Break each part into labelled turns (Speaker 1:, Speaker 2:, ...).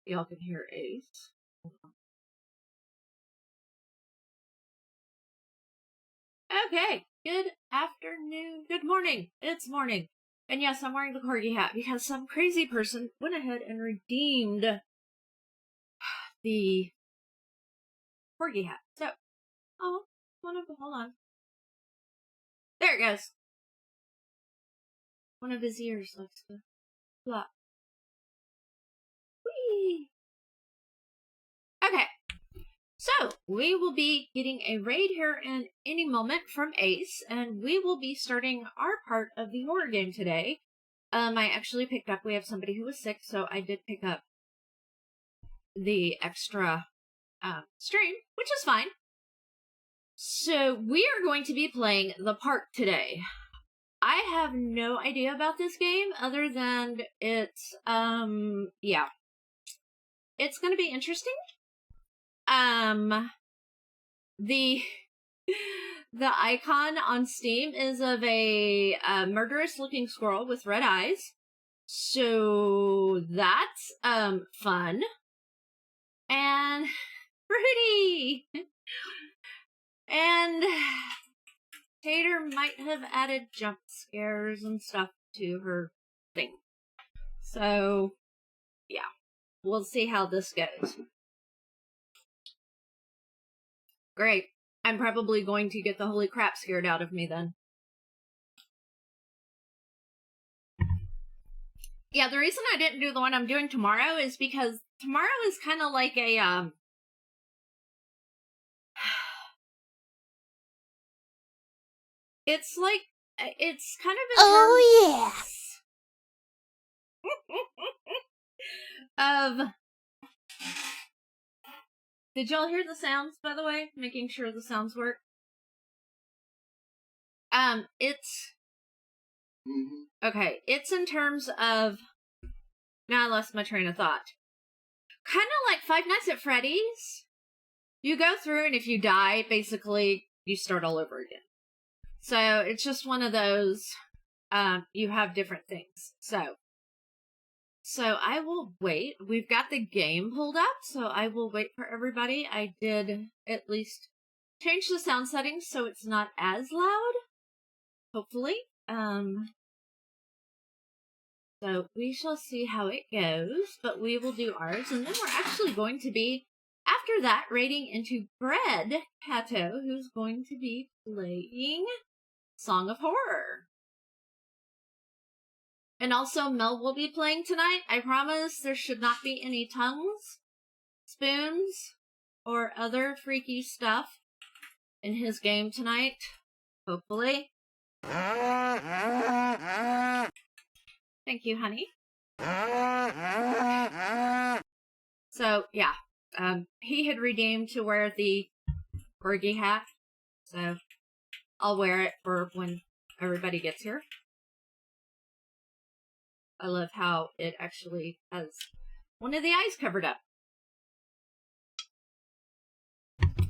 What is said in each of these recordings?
Speaker 1: Y'all can hear Ace. Okay, good afternoon, good morning. It's morning. And yes, I'm wearing the corgi hat because some crazy person went ahead and redeemed the corgi hat. So, hold on. There it goes. One of his ears likes to flop. Whee! Okay. So, we will be getting a raid here in any moment from Ace, and we will be starting our part of the horror game today. I actually picked up, we have somebody who was sick, so I did pick up the extra stream, which is fine. So, we are going to be playing The Park today. I have no idea about this game other than it's, yeah. It's going to be interesting. The icon on Steam is of a murderous looking squirrel with red eyes. So that's fun. And pretty. And Tater might have added jump scares and stuff to her thing. So yeah. We'll see how this goes. Great. I'm probably going to get the holy crap scared out of me then. Yeah, the reason I didn't do the one I'm doing tomorrow is because tomorrow is kind of like a, it's like, it's kind of
Speaker 2: Oh,
Speaker 1: yeah. Of, did y'all hear the sounds, by the way? Making sure the sounds work. It's, okay, it's in terms of, now I lost my train of thought. Kind of like Five Nights at Freddy's. You go through, and if you die, basically, you start all over again. So, it's just one of those, you have different things. So I will wait. We've got the game pulled up, so I will wait for everybody. I did at least change the sound settings so it's not as loud. Hopefully. So we shall see how it goes, but we will do ours, and then we're actually going to be, after that, raiding into Bread Kato, who's going to be playing Song of Horror. And also, Mel will be playing tonight. I promise there should not be any tongues, spoons, or other freaky stuff in his game tonight. Hopefully. Thank you, honey. So, yeah. He had redeemed to wear the corgi hat. So, I'll wear it for when everybody gets here. I love how it actually has one of the eyes covered up.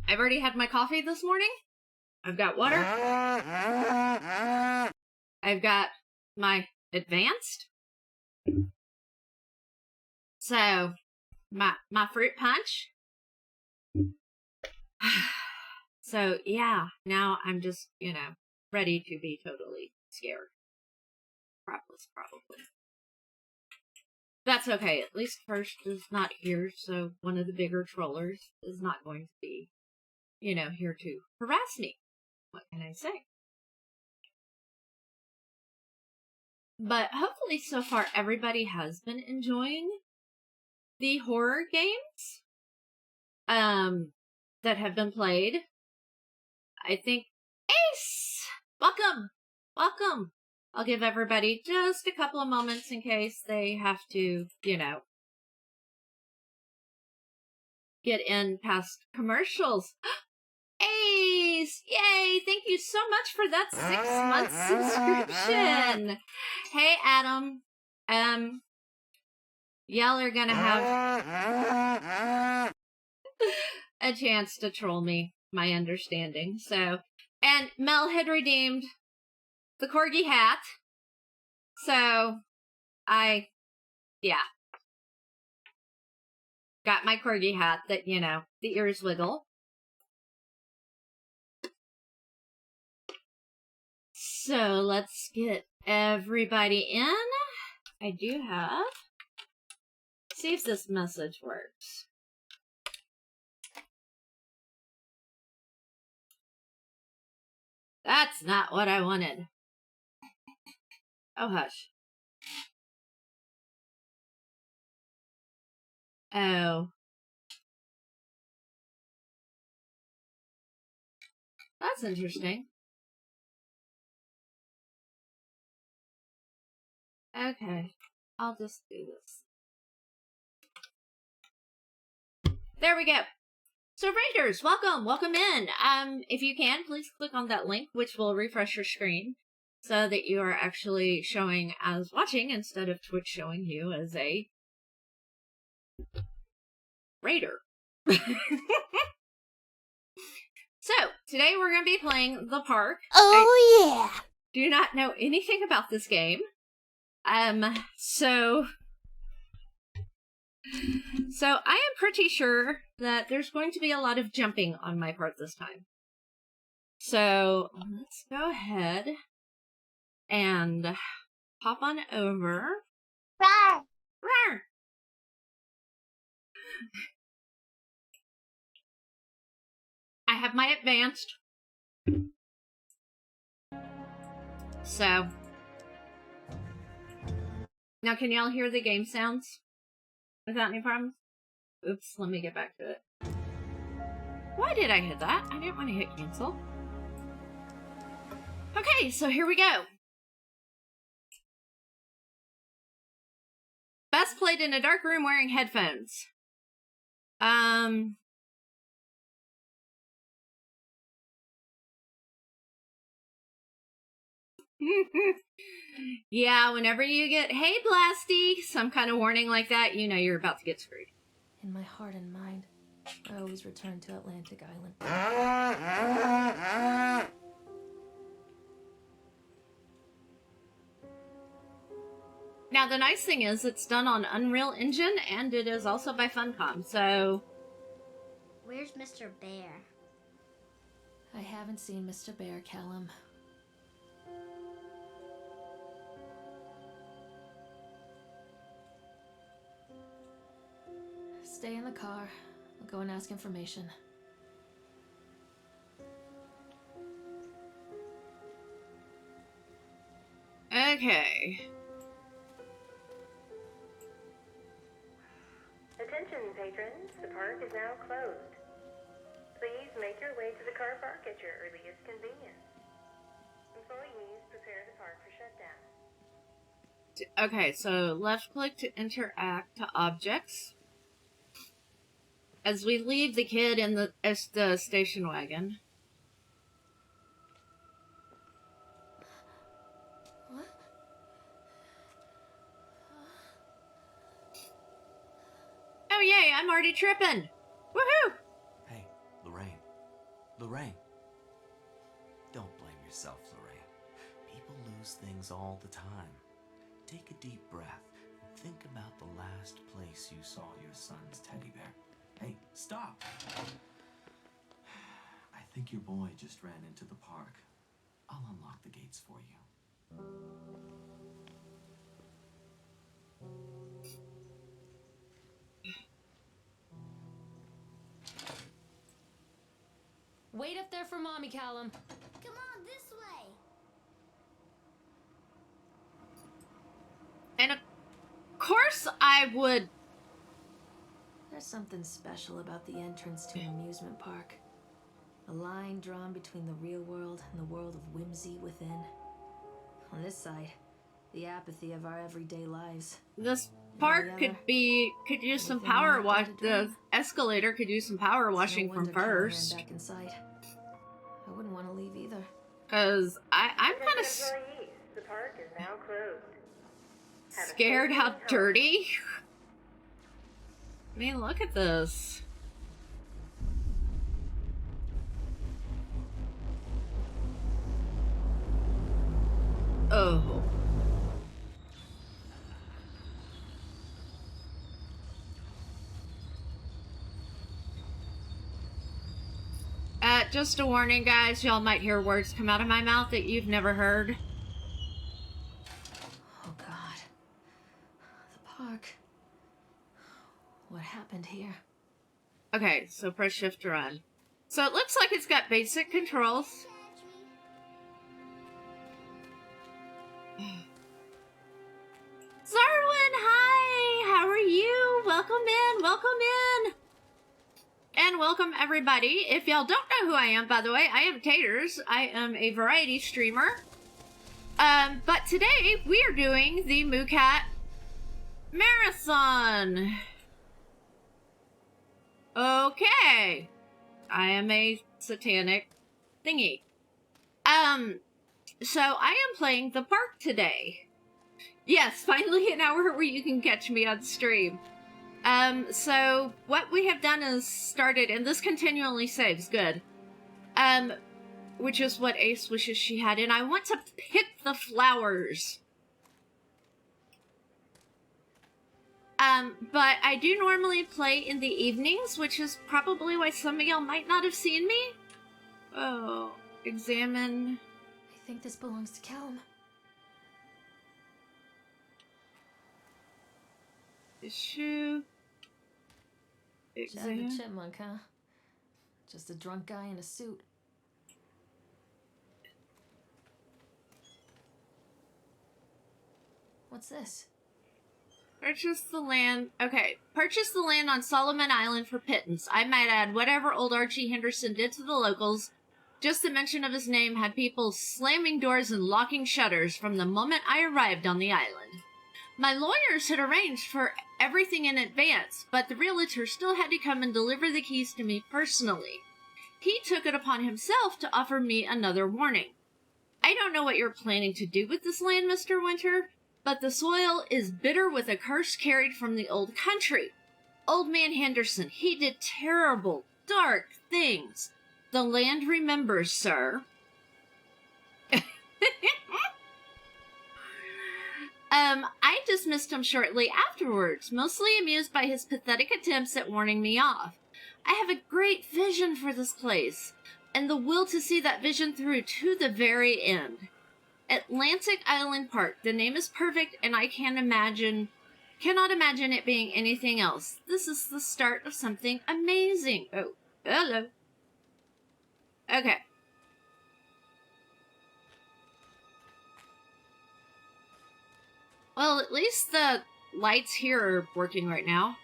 Speaker 1: I've already had my coffee this morning. I've got water. I've got my advanced. So, my fruit punch. So, yeah, now I'm just, ready to be totally scared. Probably. That's okay. At least First is not here, so one of the bigger trollers is not going to be, here to harass me. What can I say? But hopefully so far everybody has been enjoying the horror games that have been played. I think Ace! Welcome! I'll give everybody just a couple of moments in case they have to, get in past commercials. Ace! Yay! Thank you so much for that 6-month subscription! Hey, Adam. Y'all are gonna have a chance to troll me, my understanding. So, and Mel had redeemed the corgi hat. So, yeah. Got my corgi hat that, you know, the ears wiggle. So let's get everybody in. I do have... See if this message works. That's not what I wanted. Oh, hush. Oh. That's interesting. Okay. I'll just do this. There we go. So Raiders, welcome. Welcome in. If you can, please click on that link, which will refresh your screen so that you are actually showing as watching instead of Twitch showing you as a Raider. So, today we're going to be playing The Park.
Speaker 2: Oh, yeah.
Speaker 1: Do not know anything about this game. So I am pretty sure that there's going to be a lot of jumping on my part this time. So, let's go ahead and hop on over.
Speaker 2: Rawr.
Speaker 1: Rawr. I have my advanced. So, now can y'all hear the game sounds without any problems? Oops, let me get back to it. Why did I hit that? I didn't want to hit cancel. Okay, so here we go. Best played in a dark room wearing headphones. Yeah, whenever you get, hey Blasty, some kind of warning like that, you know you're about to get screwed.
Speaker 3: In my heart and mind, I always return to Atlantic Island.
Speaker 1: Now, the nice thing is it's done on Unreal Engine, and it is also by Funcom, so...
Speaker 2: Where's Mr. Bear?
Speaker 3: I haven't seen Mr. Bear, Callum. Stay in the car. I'll go and ask information.
Speaker 1: Okay.
Speaker 4: Attention, patrons. The park is now closed. Please make your way to the car park at your earliest convenience. Employees, prepare the park for shutdown.
Speaker 1: Okay, so left click to interact to objects. As we leave the kid in the station wagon.
Speaker 3: What?
Speaker 1: Oh yay, I'm already tripping! Woohoo!
Speaker 5: Hey, Lorraine. Lorraine. Don't blame yourself, Lorraine. People lose things all the time. Take a deep breath and think about the last place you saw your son's teddy bear. Hey, stop! I think your boy just ran into the park. I'll unlock the gates for you.
Speaker 3: Wait up there for Mommy, Callum.
Speaker 2: Come on, this way.
Speaker 1: And of course I would...
Speaker 3: There's something special about the entrance to an amusement park. A line drawn between the real world and the world of whimsy within. On this side, the apathy of our everyday lives.
Speaker 1: This park could use some power wash. The escalator could use some power washing from first.
Speaker 3: Back inside. I wouldn't want to leave either.
Speaker 1: Cause I'm kind of
Speaker 4: Employees, the park is now closed.
Speaker 1: scared how dirty. I mean, look at this. Oh. just a warning, guys. Y'all might hear words come out of my mouth that you've never heard.
Speaker 3: Oh God. The park. What happened here?
Speaker 1: Okay, so press shift to run. So it looks like it's got basic controls. Zarwin, hi! How are you? Welcome in, welcome in! And welcome everybody. If y'all don't know who I am, by the way, I am Taters. I am a variety streamer. But today we are doing the Moocat Marathon. Okay. I am a satanic thingy. So I am playing the park today. Yes, finally an hour where you can catch me on stream. So what we have done is started, and this continually saves, good. Which is what Ace wishes she had, and I want to pick the flowers. But I do normally play in the evenings, which is probably why some of y'all might not have seen me. Oh, examine.
Speaker 3: I think this belongs to Kelm.
Speaker 1: Issue.
Speaker 3: Chad the
Speaker 1: Examine.
Speaker 3: Chipmunk, huh? Just a drunk guy in a suit. What's this?
Speaker 1: Purchase the land. Okay. Purchase the land on Solomon Island for pittance. I might add, whatever old Archie Henderson did to the locals, just the mention of his name had people slamming doors and locking shutters from the moment I arrived on the island. My lawyers had arranged for everything in advance, but the realtor still had to come and deliver the keys to me personally. He took it upon himself to offer me another warning. I don't know what you're planning to do with this land, Mr. Winter, but the soil is bitter with a curse carried from the old country. Old man Henderson, he did terrible, dark things. The land remembers, sir. I dismissed him shortly afterwards, mostly amused by his pathetic attempts at warning me off. I have a great vision for this place, and the will to see that vision through to the very end. Atlantic Island Park. The name is perfect, and I cannot imagine it being anything else. This is the start of something amazing. Oh, hello. Okay. Well, at least the lights here are working right now.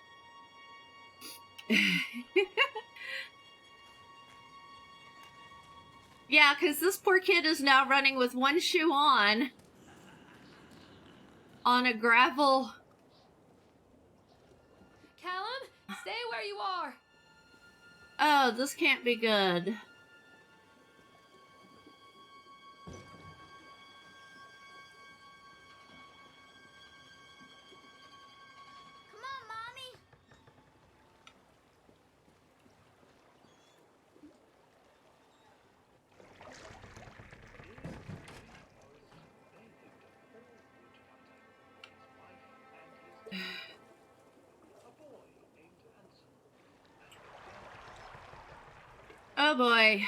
Speaker 1: Yeah, because this poor kid is now running with one shoe on a gravel.
Speaker 3: Callum, stay where you are.
Speaker 1: Oh, this can't be good.
Speaker 2: Come on, Mommy.
Speaker 1: Oh boy.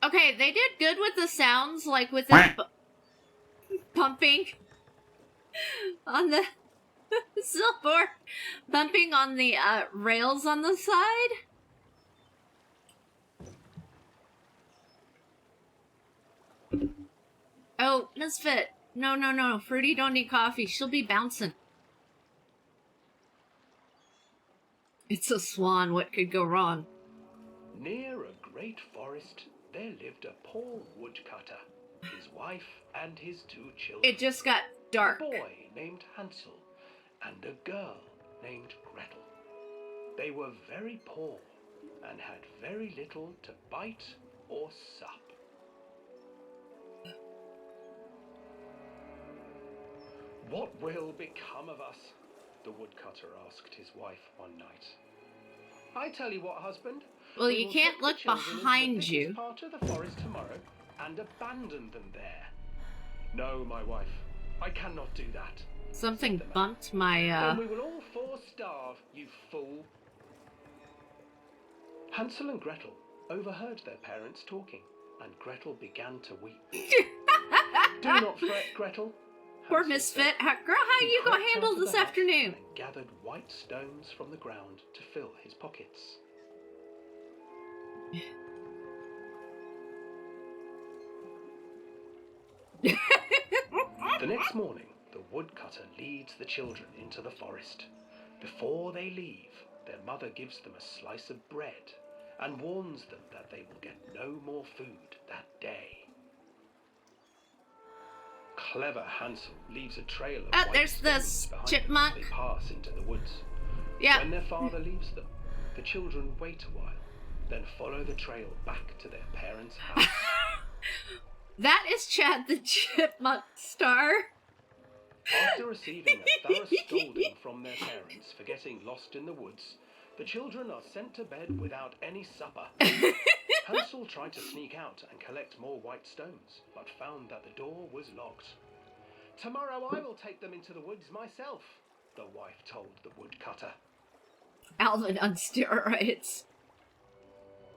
Speaker 1: Okay, they did good with the sounds, like with this pumping on the silver, bumping on the rails on the side. Oh, Misfit. No, no, no. Fruity don't need coffee. She'll be bouncing. It's a swan. What could go wrong?
Speaker 6: Near a great forest, there lived a poor woodcutter, his wife and his 2 children.
Speaker 1: It just got dark.
Speaker 6: A boy named Hansel and a girl named Gretel. They were very poor and had very little to bite or sup. What will become of us? The woodcutter asked his wife one night. I tell you what, husband.
Speaker 1: Well,
Speaker 6: we
Speaker 1: you
Speaker 6: will
Speaker 1: can't
Speaker 6: take the
Speaker 1: look
Speaker 6: children into the
Speaker 1: behind
Speaker 6: thickest
Speaker 1: you.
Speaker 6: part of the forest tomorrow and abandon them there. No, my wife, I cannot do that.
Speaker 1: Something bumped my,
Speaker 6: Then we will all four starve, you fool. Hansel and Gretel overheard their parents talking, and Gretel began to weep. Do not fret, Gretel.
Speaker 1: Poor
Speaker 6: Hansel
Speaker 1: misfit.
Speaker 6: said.
Speaker 1: Girl, how
Speaker 6: He
Speaker 1: you gonna
Speaker 6: crept
Speaker 1: handle
Speaker 6: out of
Speaker 1: this
Speaker 6: the hut
Speaker 1: afternoon?
Speaker 6: And gathered white stones from the ground to fill his pockets. The next morning, the woodcutter leads the children into the forest. Before they leave, their mother gives them a slice of bread and warns them that they will get no more food that day. Clever Hansel leaves a trail of white
Speaker 1: There's the
Speaker 6: stones behind
Speaker 1: chipmunk.
Speaker 6: them as they pass into the woods.
Speaker 1: Yeah.
Speaker 6: When their father leaves them, the children wait a while, then follow the trail back to their parents' house.
Speaker 1: That is Chad the Chipmunk star.
Speaker 6: After receiving a thorough scolding from their parents for getting lost in the woods, the children are sent to bed without any supper. Hansel tried to sneak out and collect more white stones, but found that the door was locked. Tomorrow I will take them into the woods myself, the wife told the woodcutter.
Speaker 1: Alvin on steroids.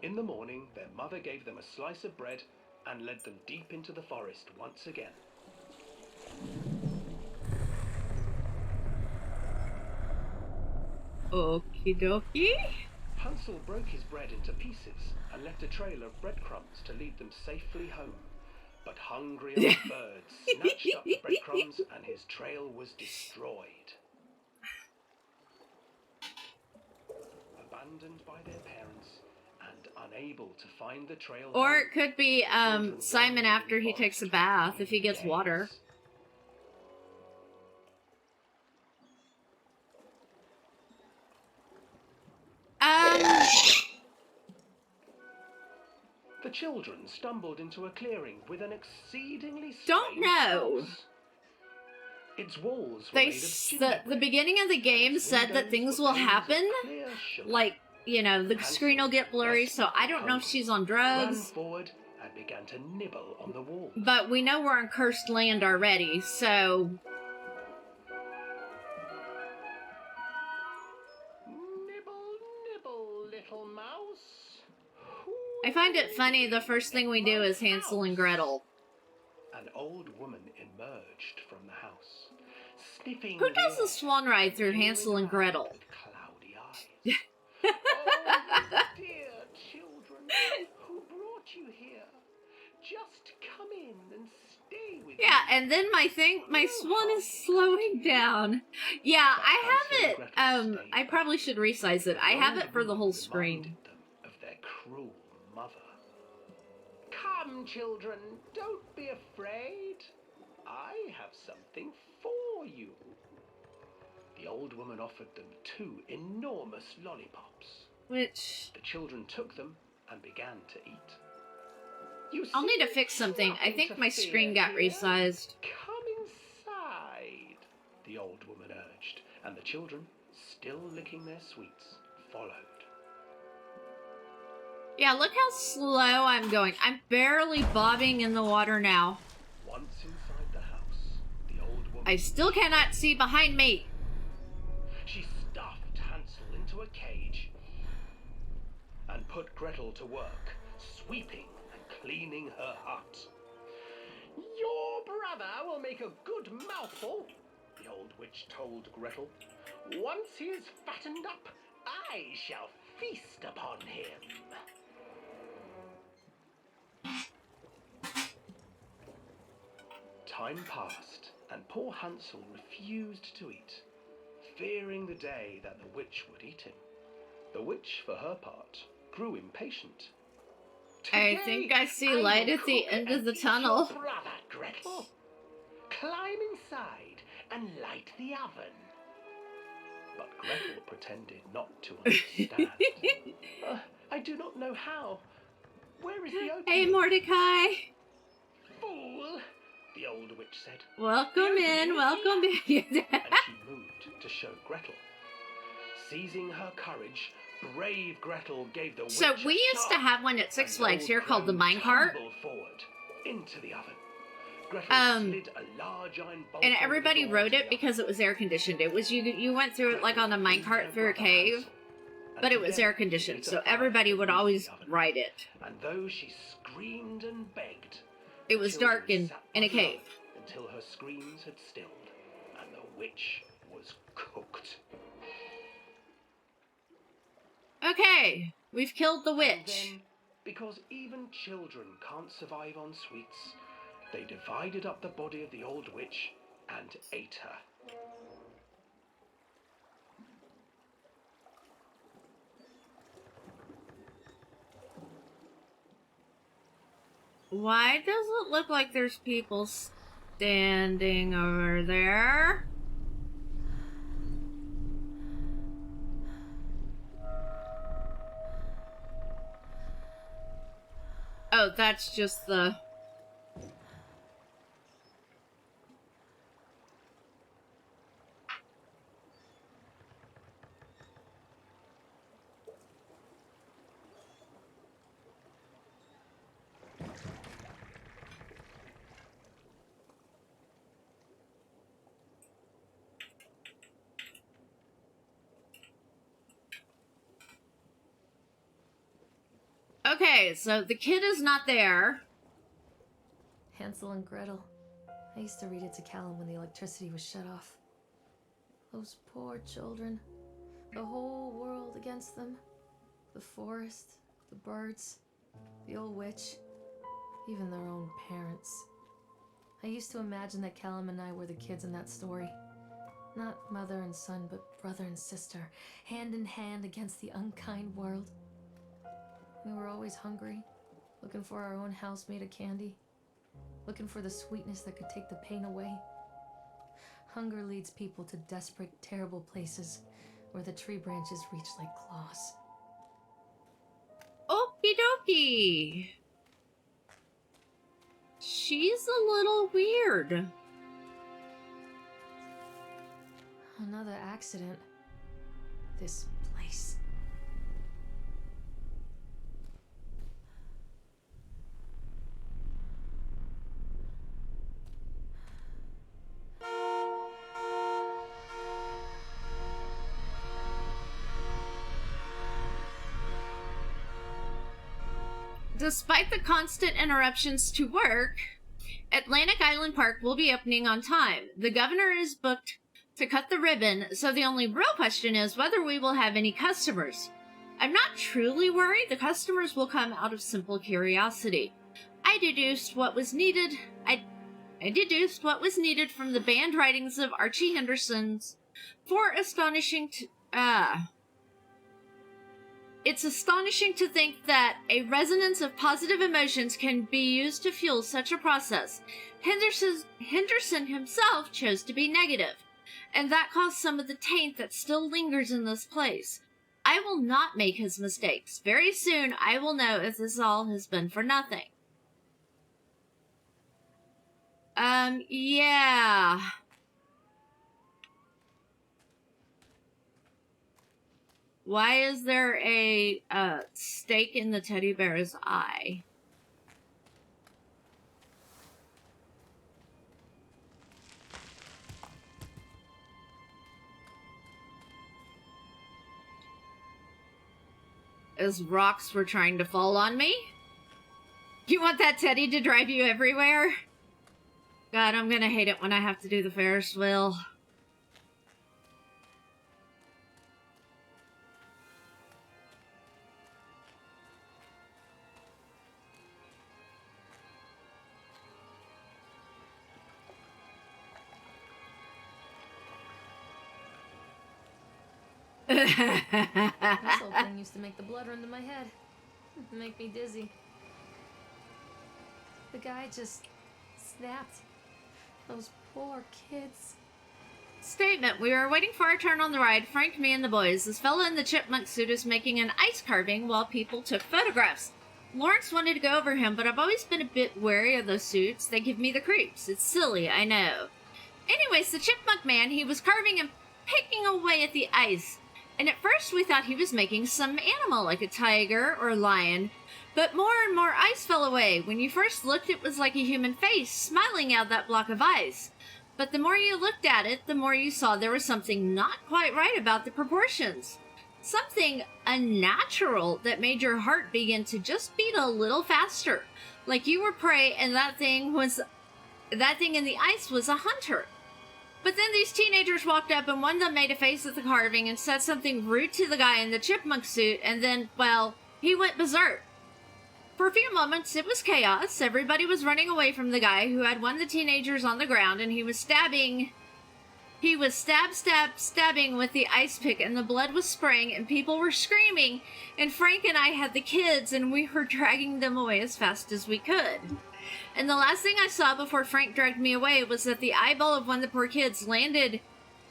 Speaker 6: In the morning, their mother gave them a slice of bread and led them deep into the forest once again.
Speaker 1: Okie dokie.
Speaker 6: Hansel broke his bread into pieces and left a trail of breadcrumbs to lead them safely home. But hungry old birds snatched up the breadcrumbs and his trail was destroyed. Abandoned by their parents and unable to find the trail
Speaker 1: Or
Speaker 6: home,
Speaker 1: it could be
Speaker 6: children
Speaker 1: Simon
Speaker 6: wandered
Speaker 1: after
Speaker 6: in the
Speaker 1: he takes a
Speaker 6: forest
Speaker 1: bath,
Speaker 6: for
Speaker 1: if he gets
Speaker 6: days.
Speaker 1: water.
Speaker 6: The children stumbled into a clearing with an exceedingly
Speaker 1: Don't
Speaker 6: strange
Speaker 1: know.
Speaker 6: house. Its walls were
Speaker 1: They
Speaker 6: made of
Speaker 1: the
Speaker 6: gingerbread,
Speaker 1: beginning of the game
Speaker 6: and its
Speaker 1: said that
Speaker 6: windows
Speaker 1: things
Speaker 6: were
Speaker 1: will
Speaker 6: panes of
Speaker 1: happen.
Speaker 6: clear shellac.
Speaker 1: Like, you know, the
Speaker 6: Hansel,
Speaker 1: screen will get blurry, so I don't know if she's on
Speaker 6: ran
Speaker 1: drugs.
Speaker 6: forward and began to nibble on the wall.
Speaker 1: But we know we're on cursed land already, so
Speaker 6: Nibble, nibble, little mouse.
Speaker 1: I find it funny the first thing we do is Hansel and Gretel.
Speaker 6: An old woman emerged from the house, sniffing.
Speaker 1: Who does
Speaker 6: the
Speaker 1: the swan ride through
Speaker 6: air,
Speaker 1: Hansel and
Speaker 6: peering
Speaker 1: Gretel?
Speaker 6: around with cloudy eyes. Oh, dear children, who brought you here? Just come in and stay with me.
Speaker 1: Yeah, and then my swan is slowing down. Yeah, I have it, I probably should resize it. I have it for the whole screen.
Speaker 6: Reminded them of their cruel mother. Come, children, don't be afraid. I have something for you. The old woman offered them 2 enormous lollipops.
Speaker 1: Which,
Speaker 6: The children took them and began to eat. You
Speaker 1: I'll need to
Speaker 6: see,
Speaker 1: fix something. I
Speaker 6: nothing
Speaker 1: think
Speaker 6: to
Speaker 1: my
Speaker 6: fear
Speaker 1: screen got
Speaker 6: here.
Speaker 1: resized.
Speaker 6: Come inside, the old woman urged, and the children, still licking their sweets, followed.
Speaker 1: Yeah, look how slow I'm going. I'm barely bobbing in the water now.
Speaker 6: Once inside the house, the old woman...
Speaker 1: I still cannot see behind me.
Speaker 6: She stuffed Hansel into a cage and put Gretel to work, sweeping and cleaning her hut. Your brother will make a good mouthful, the old witch told Gretel. Once he is fattened up, I shall feast upon him. Time passed, and poor Hansel refused to eat, fearing the day that the witch would eat him. The witch, for her part, grew impatient.
Speaker 1: I think I see light at the end of the tunnel.
Speaker 6: Your brother, Gretel. Climb inside and light the oven. But Gretel pretended not to understand. I do not know how. Where is the opening?
Speaker 1: Hey, Mordecai.
Speaker 6: Fool, the old witch said.
Speaker 1: Welcome in, welcome in.
Speaker 6: And she moved to show Gretel. Seizing her courage, brave Gretel gave the witch
Speaker 1: So
Speaker 6: a
Speaker 1: we used to
Speaker 6: shove,
Speaker 1: have one at Six
Speaker 6: and
Speaker 1: Flags
Speaker 6: old
Speaker 1: here called the
Speaker 6: crone
Speaker 1: minecart.
Speaker 6: tumbled forward into the oven. Gretel
Speaker 1: Um,
Speaker 6: slid a large iron bolt
Speaker 1: and
Speaker 6: over the
Speaker 1: everybody
Speaker 6: door
Speaker 1: rode
Speaker 6: to
Speaker 1: it
Speaker 6: the
Speaker 1: because it was air conditioned. It was you went through it like on a minecart through a cave, but it was air conditioned, so everybody would always ride it.
Speaker 6: And though she screamed and begged,
Speaker 1: It was dark in a cave.
Speaker 6: until her screams had stilled and the witch was cooked.
Speaker 1: Okay, we've killed the
Speaker 6: And
Speaker 1: witch.
Speaker 6: then, because even children can't survive on sweets, they divided up the body of the old witch and ate her.
Speaker 1: Why does it look like there's people standing over there? Oh, that's just the... Okay, so the kid is not there.
Speaker 3: Hansel and Gretel. I used to read it to Callum when the electricity was shut off. Those poor children. The whole world against them. The forest, the birds, the old witch, even their own parents. I used to imagine that Callum and I were the kids in that story. Not mother and son, but brother and sister, hand in hand against the unkind world. We were always hungry, looking for our own house made of candy, looking for the sweetness that could take the pain away. Hunger leads people to desperate, terrible places where the tree branches reach like claws.
Speaker 1: Okie dokie. She's a little weird.
Speaker 3: Another accident. This place.
Speaker 1: Despite the constant interruptions to work, Atlantic Island Park will be opening on time. The governor is booked to cut the ribbon, so the only real question is whether we will have any customers. I'm not truly worried. The customers will come out of simple curiosity. I deduced what was needed from the banned writings of Archie Henderson's It's astonishing to think that a resonance of positive emotions can be used to fuel such a process. Henderson himself chose to be negative, and that caused some of the taint that still lingers in this place. I will not make his mistakes. Very soon I will know if this all has been for nothing. Yeah. Why is there a stake in the teddy bear's eye? As rocks were trying to fall on me? You want that teddy to drive you everywhere? God, I'm gonna hate it when I have to do the Ferris wheel.
Speaker 3: This whole thing used to make the blood run to my head. Make me dizzy. The guy just snapped. Those poor kids.
Speaker 1: Statement. We were waiting for our turn on the ride, Frank, me, and the boys. This fella in the chipmunk suit is making an ice carving while people took photographs. Lawrence wanted to go over him, but I've always been a bit wary of those suits. They give me the creeps. It's silly, I know. Anyways, the chipmunk man, he was carving and picking away at the ice. And at first we thought he was making some animal, like a tiger or a lion. But more and more ice fell away. When you first looked, it was like a human face smiling out that block of ice. But the more you looked at it, the more you saw there was something not quite right about the proportions. Something unnatural that made your heart begin to just beat a little faster. Like you were prey and that thing in the ice was a hunter. But then these teenagers walked up and one of them made a face at the carving and said something rude to the guy in the chipmunk suit, and then, well, he went berserk. For a few moments, it was chaos. Everybody was running away from the guy who had one of the teenagers on the ground, and he was stabbing with the ice pick, and the blood was spraying, and people were screaming, and Frank and I had the kids, and we were dragging them away as fast as we could. And the last thing I saw before Frank dragged me away was that the eyeball of one of the poor kids landed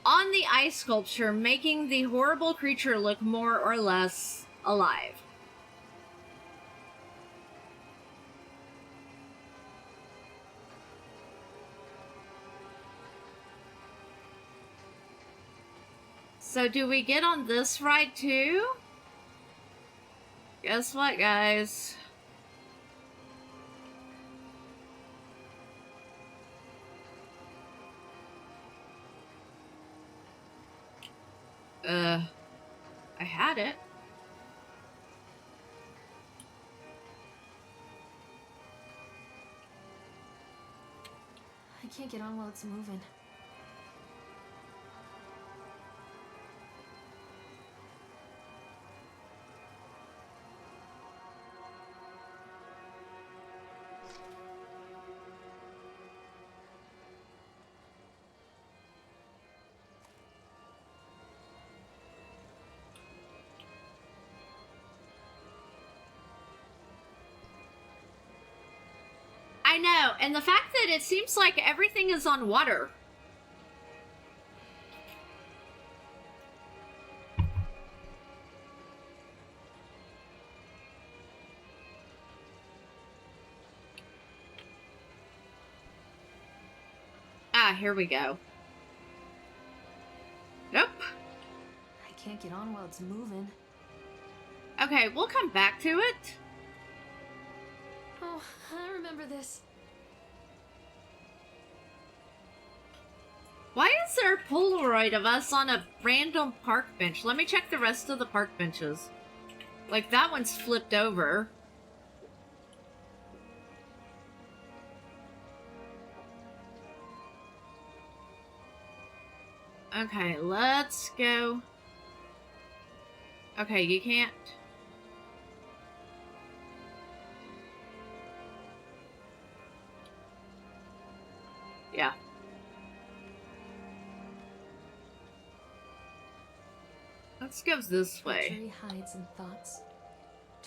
Speaker 1: on the ice sculpture, making the horrible creature look more or less alive. So do we get on this ride too? Guess what, guys? I had it.
Speaker 3: I can't get on while it's moving.
Speaker 1: I know, and the fact that it seems like everything is on water. Ah, here we go. Nope.
Speaker 3: I can't get on while it's moving.
Speaker 1: Okay, we'll come back to it.
Speaker 3: Oh, I remember this.
Speaker 1: Why is there a Polaroid of us on a random park bench? Let me check the rest of the park benches. Like, that one's flipped over. Okay, let's go. Okay, you can't. Yeah. Let's go this way.
Speaker 3: Treachery hides in thoughts.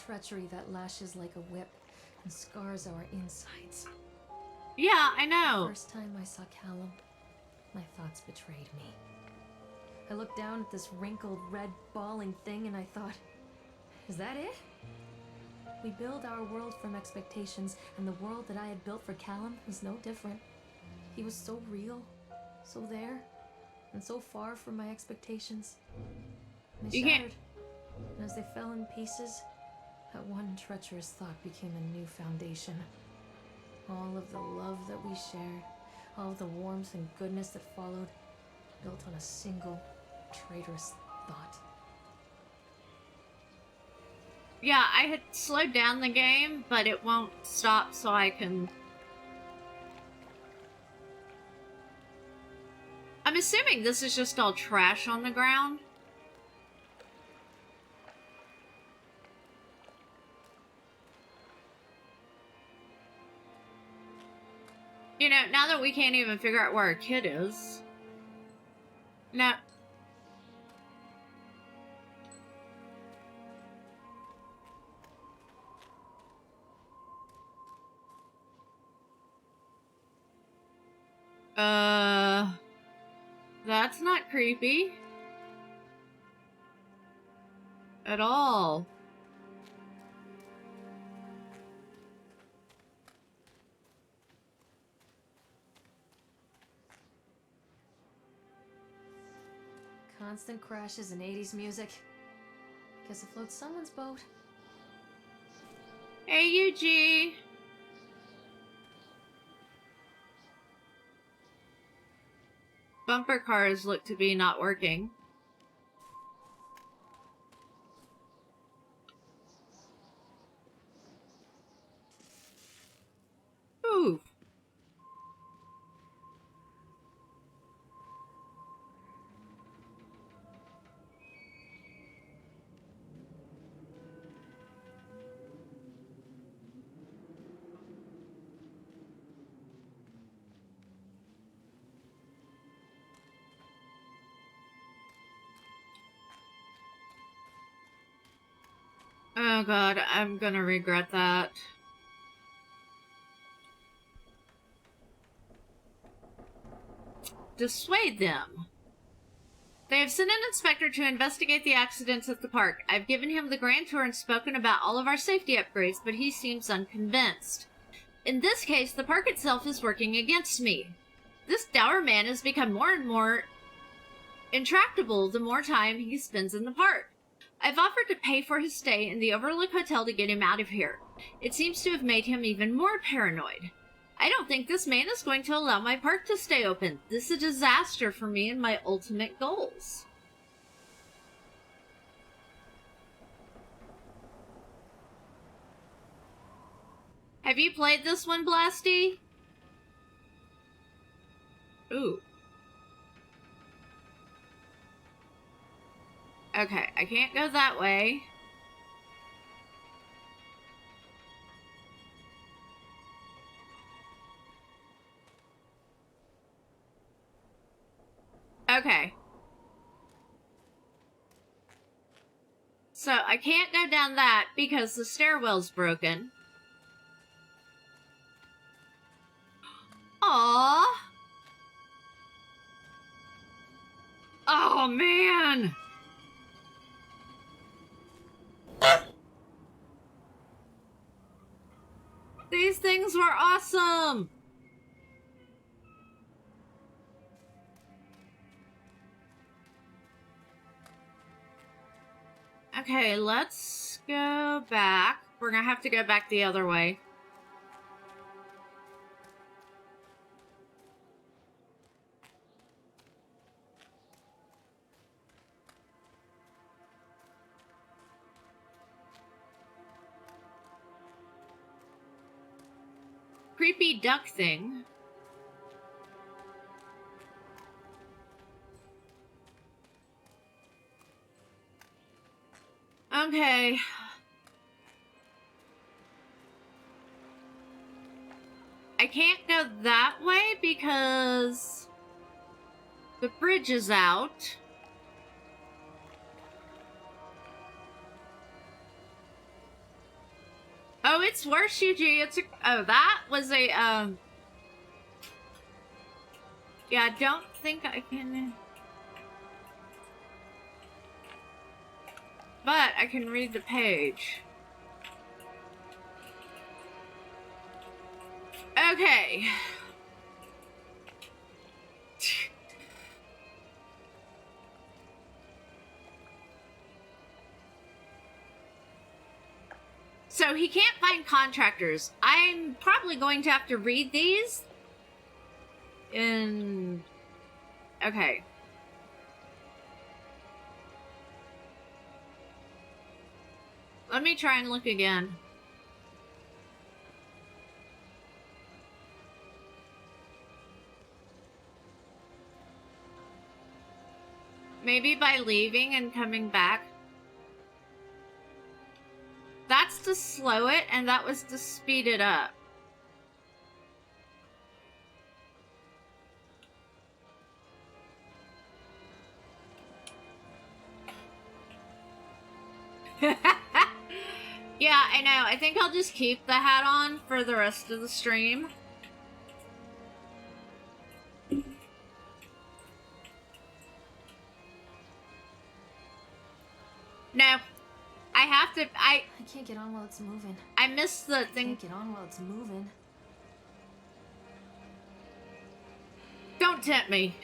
Speaker 3: Treachery that lashes like a whip and scars our insides.
Speaker 1: Yeah, I know.
Speaker 3: First time I saw Callum, my thoughts betrayed me. I looked down at this wrinkled, red, bawling thing and I thought, is that it? We build our world from expectations, and the world that I had built for Callum was no different. He was so real, so there, and so far from my expectations. They
Speaker 1: You can't-
Speaker 3: shattered, and as they fell in pieces, that one treacherous thought became a new foundation. All of the love that we shared, all of the warmth and goodness that followed, built on a single traitorous thought.
Speaker 1: Yeah, I had slowed down the game, but it won't stop so I can... I'm assuming this is just all trash on the ground. You know, now that we can't even figure out where our kid is. No. That's not creepy. At all.
Speaker 3: Constant crashes and 80s music. Guess it floats someone's boat.
Speaker 1: Hey, Yuji. Bumper cars look to be not working. Ooh. Oh god, I'm gonna regret that. Dissuade them. They have sent an inspector to investigate the accidents at the park. I've given him the grand tour and spoken about all of our safety upgrades, but he seems unconvinced. In this case, the park itself is working against me. This dour man has become more and more intractable the more time he spends in the park. I've offered to pay for his stay in the Overlook Hotel to get him out of here. It seems to have made him even more paranoid. I don't think this man is going to allow my park to stay open. This is a disaster for me and my ultimate goals. Have you played this one, Blasty? Ooh. Okay, I can't go that way. Okay. So I can't go down that because the stairwell's broken. Aww. Oh, man. These things were awesome. Okay, let's go back. We're gonna have to go back the other way. Creepy duck thing. Okay. I can't go that way because the bridge is out. Oh, it's worse, Yuji. It's a... Oh, that was a, Yeah, I don't think I can... But I can read the page. Okay. So he can't find contractors. I'm probably going to have to read these. Okay. Let me try and look again. Maybe by leaving and coming back. That's to slow it, and that was to speed it up. Yeah, I know. I think I'll just keep the hat on for the rest of the stream. No. I have to... I
Speaker 3: can't get on while it's moving.
Speaker 1: I missed the thing.
Speaker 3: Can't get on while it's moving.
Speaker 1: Don't tempt me.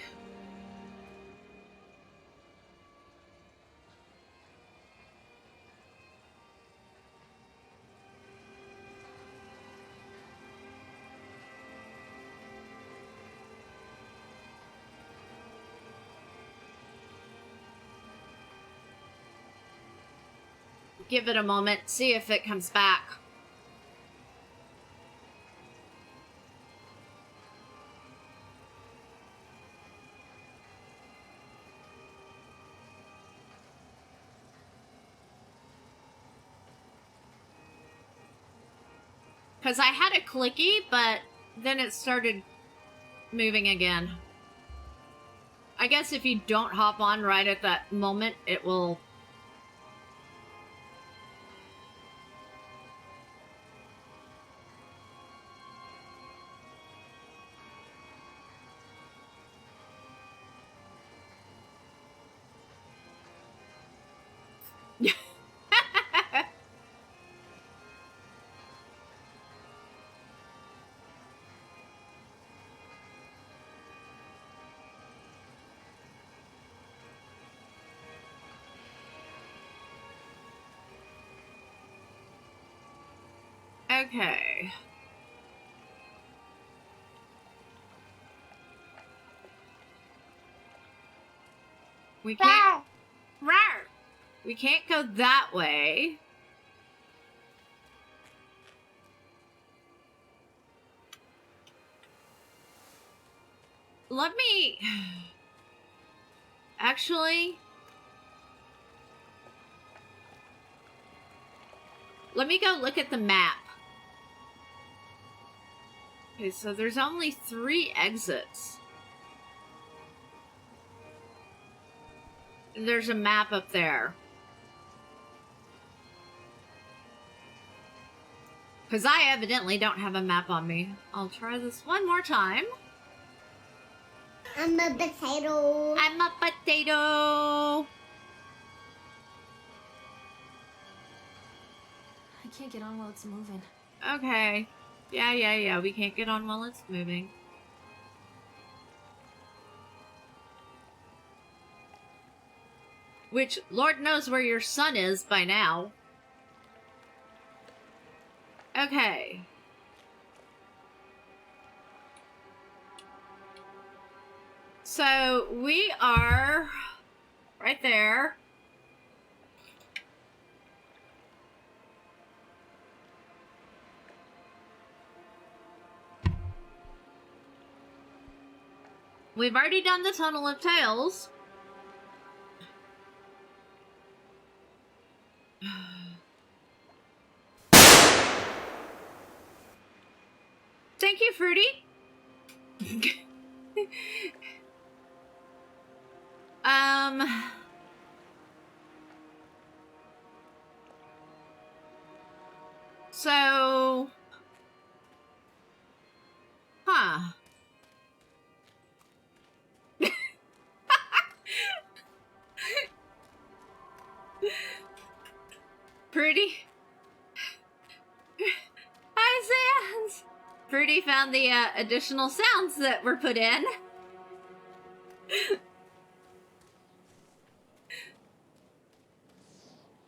Speaker 1: give it a moment, see if it comes back. Because I had a clicky, but then it started moving again. I guess if you don't hop on right at that moment, it will... Okay. We can't... Rawr! We can't go that way. Let me... Actually... Let me go look at the map. Okay, so there's only 3 exits. There's a map up there. Because I evidently don't have a map on me. I'll try this one more time.
Speaker 2: I'm a potato.
Speaker 1: I'm a potato.
Speaker 3: I can't get on while it's moving.
Speaker 1: Okay. Yeah. We can't get on while it's moving. Which, Lord knows where your son is by now. Okay. So, we are right there. We've already done the Tunnel of Tales. Thank you, Fruity. So... Huh. Fruity? Hi, Sans! Fruity found the additional sounds that were put in.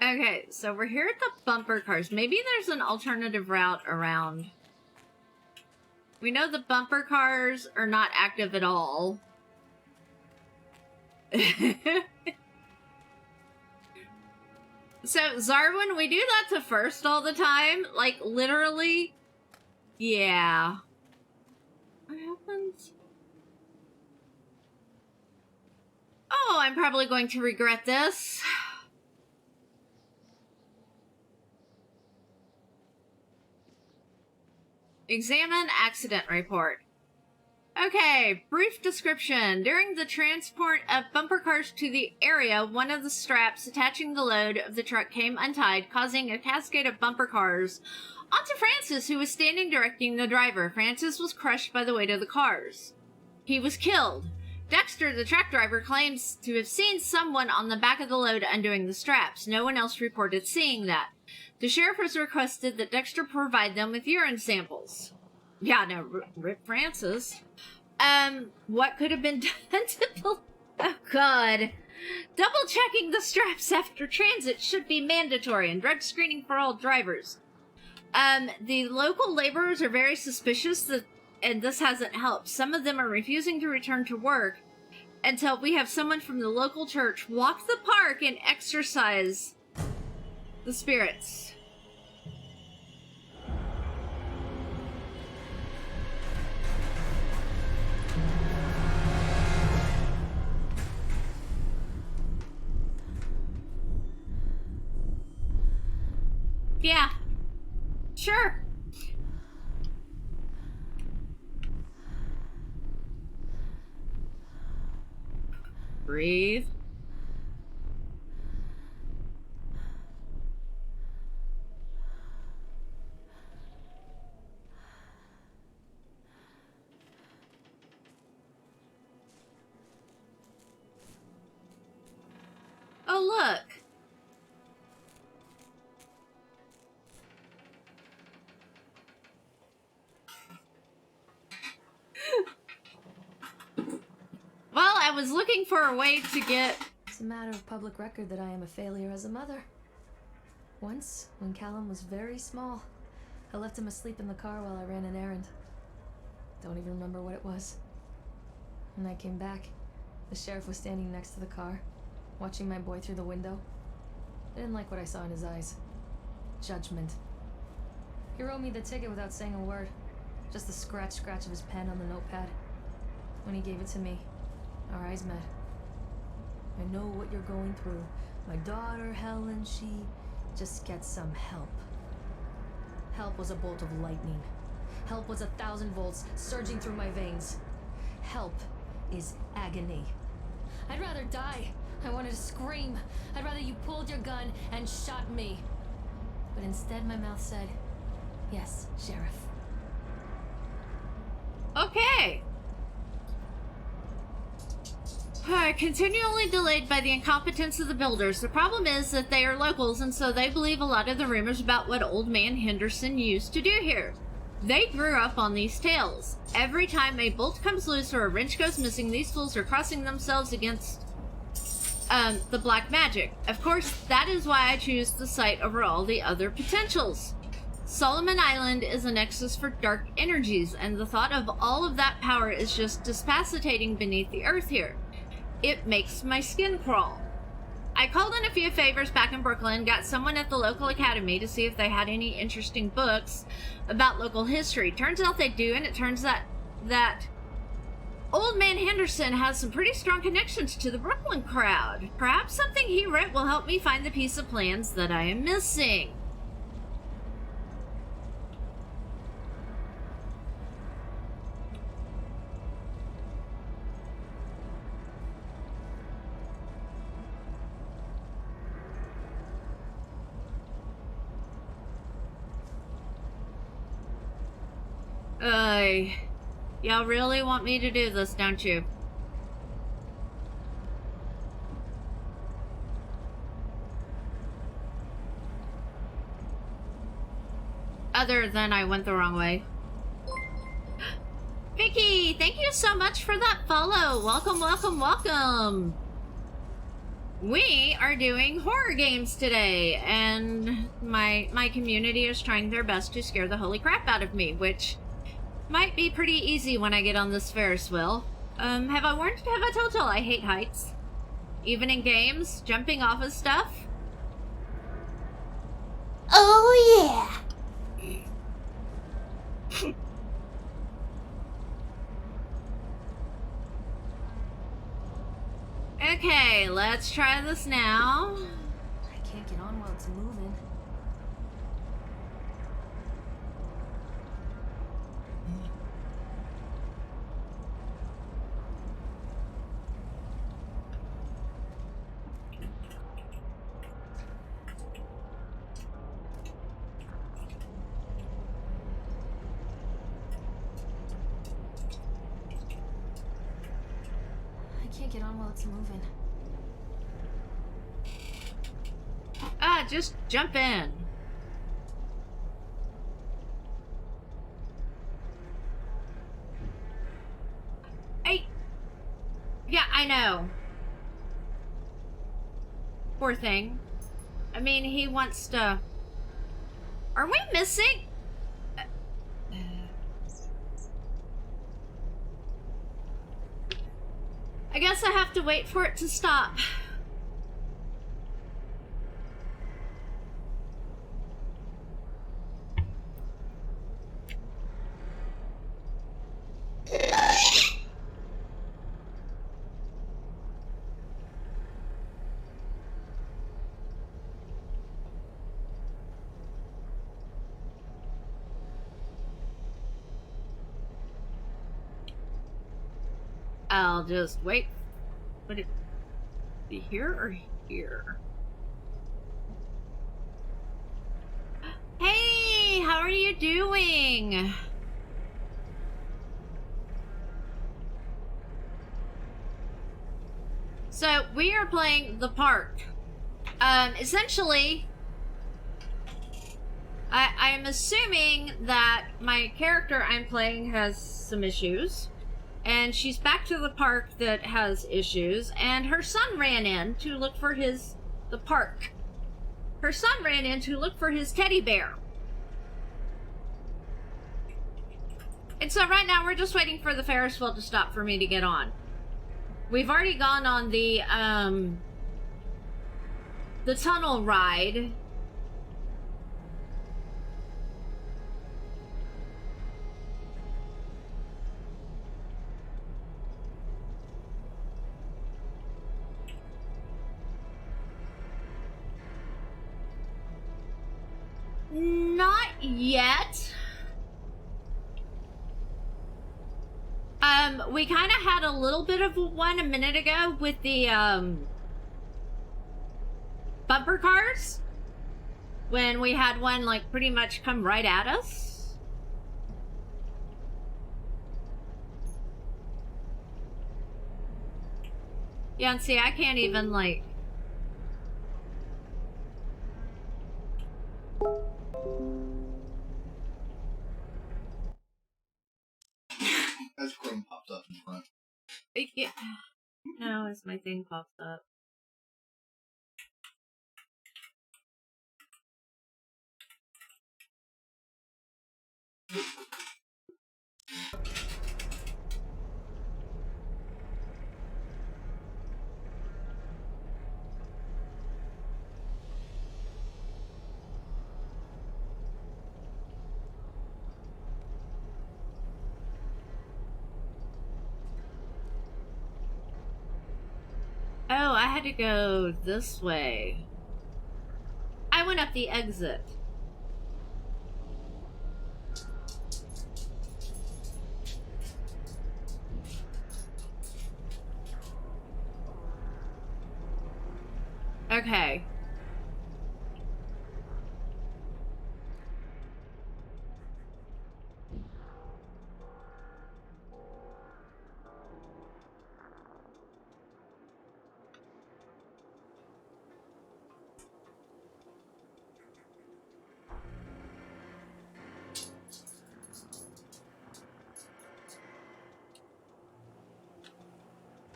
Speaker 1: Okay, so we're here at the bumper cars. Maybe there's an alternative route around. We know the bumper cars are not active at all. So, Zarwin, we do that to first all the time. Like, literally. Yeah. What happens? Oh, I'm probably going to regret this. Examine accident report. Okay, brief description. During the transport of bumper cars to the area, one of the straps attaching the load of the truck came untied, causing a cascade of bumper cars onto Francis, who was standing directing the driver. Francis was crushed by the weight of the cars. He was killed. Dexter, the truck driver, claims to have seen someone on the back of the load undoing the straps. No one else reported seeing that. The sheriff has requested that Dexter provide them with urine samples. Yeah, no, rip Francis. What could have been done to oh god. Double checking the straps after transit should be mandatory, and drug screening for all drivers. The local laborers are very suspicious and this hasn't helped. Some of them are refusing to return to work until we have someone from the local church walk the park and exercise the spirits. Yeah. Sure. Breathe. Oh, look. Well, I was looking for a way to get...
Speaker 3: It's a matter of public record that I am a failure as a mother. Once, when Callum was very small, I left him asleep in the car while I ran an errand. Don't even remember what it was. When I came back, the sheriff was standing next to the car, watching my boy through the window. I didn't like what I saw in his eyes. Judgment. He wrote me the ticket without saying a word. Just the scratch of his pen on the notepad. When he gave it to me, our eyes met. I know what you're going through. My daughter, Helen, she just gets some help. Help was a bolt of lightning. Help was 1,000 volts surging through my veins. Help is agony. I'd rather die. I wanted to scream. I'd rather you pulled your gun and shot me. But instead my mouth said, yes, Sheriff.
Speaker 1: Okay. Continually delayed by the incompetence of the builders. The problem is that they are locals, and so they believe a lot of the rumors about what Old Man Henderson used to do here. They grew up on these tales. Every time a bolt comes loose or a wrench goes missing, these fools are crossing themselves against the black magic. Of course, that is why I choose the site over all the other potentials. Solomon Island is a nexus for dark energies, and the thought of all of that power is just dispacitating beneath the earth here. It makes my skin crawl. I called in a few favors back in Brooklyn, got someone at the local academy to see if they had any interesting books about local history. Turns out they do, and it turns out that Old Man Henderson has some pretty strong connections to the Brooklyn crowd. Perhaps something he wrote will help me find the piece of plans that I am missing. Y'all really want me to do this, don't you? Other than I went the wrong way. Vicky, thank you so much for that follow. Welcome, welcome, welcome. We are doing horror games today, and my community is trying their best to scare the holy crap out of me, which might be pretty easy when I get on this Ferris wheel. Have I told y'all I hate heights? Even in games, jumping off of stuff.
Speaker 2: Oh yeah!
Speaker 1: Okay, let's try this now.
Speaker 3: I can't get on while it's moving. Get on while it's moving.
Speaker 1: Just jump in. Yeah, I know. Poor thing. I mean, he wants to... Are we missing? I guess I have to wait for it to stop. I'll just wait. Would it be here or here? Hey, how are you doing? So, we are playing The Park. Essentially, I am assuming that my character I'm playing has some issues, and she's back to the park that has issues, and her son ran in to look for the park. Her son ran in to look for his teddy bear. And so right now we're just waiting for the Ferris wheel to stop for me to get on. We've already gone on the tunnel ride. Not yet. We kind of had a little bit of one a minute ago with the bumper cars, when we had one like pretty much come right at us. Yeah, and see, I can't even like...
Speaker 7: As Chrome pops up in front.
Speaker 1: Yeah. No, as my thing pops up. Oh, I had to go this way. I went up the exit. Okay.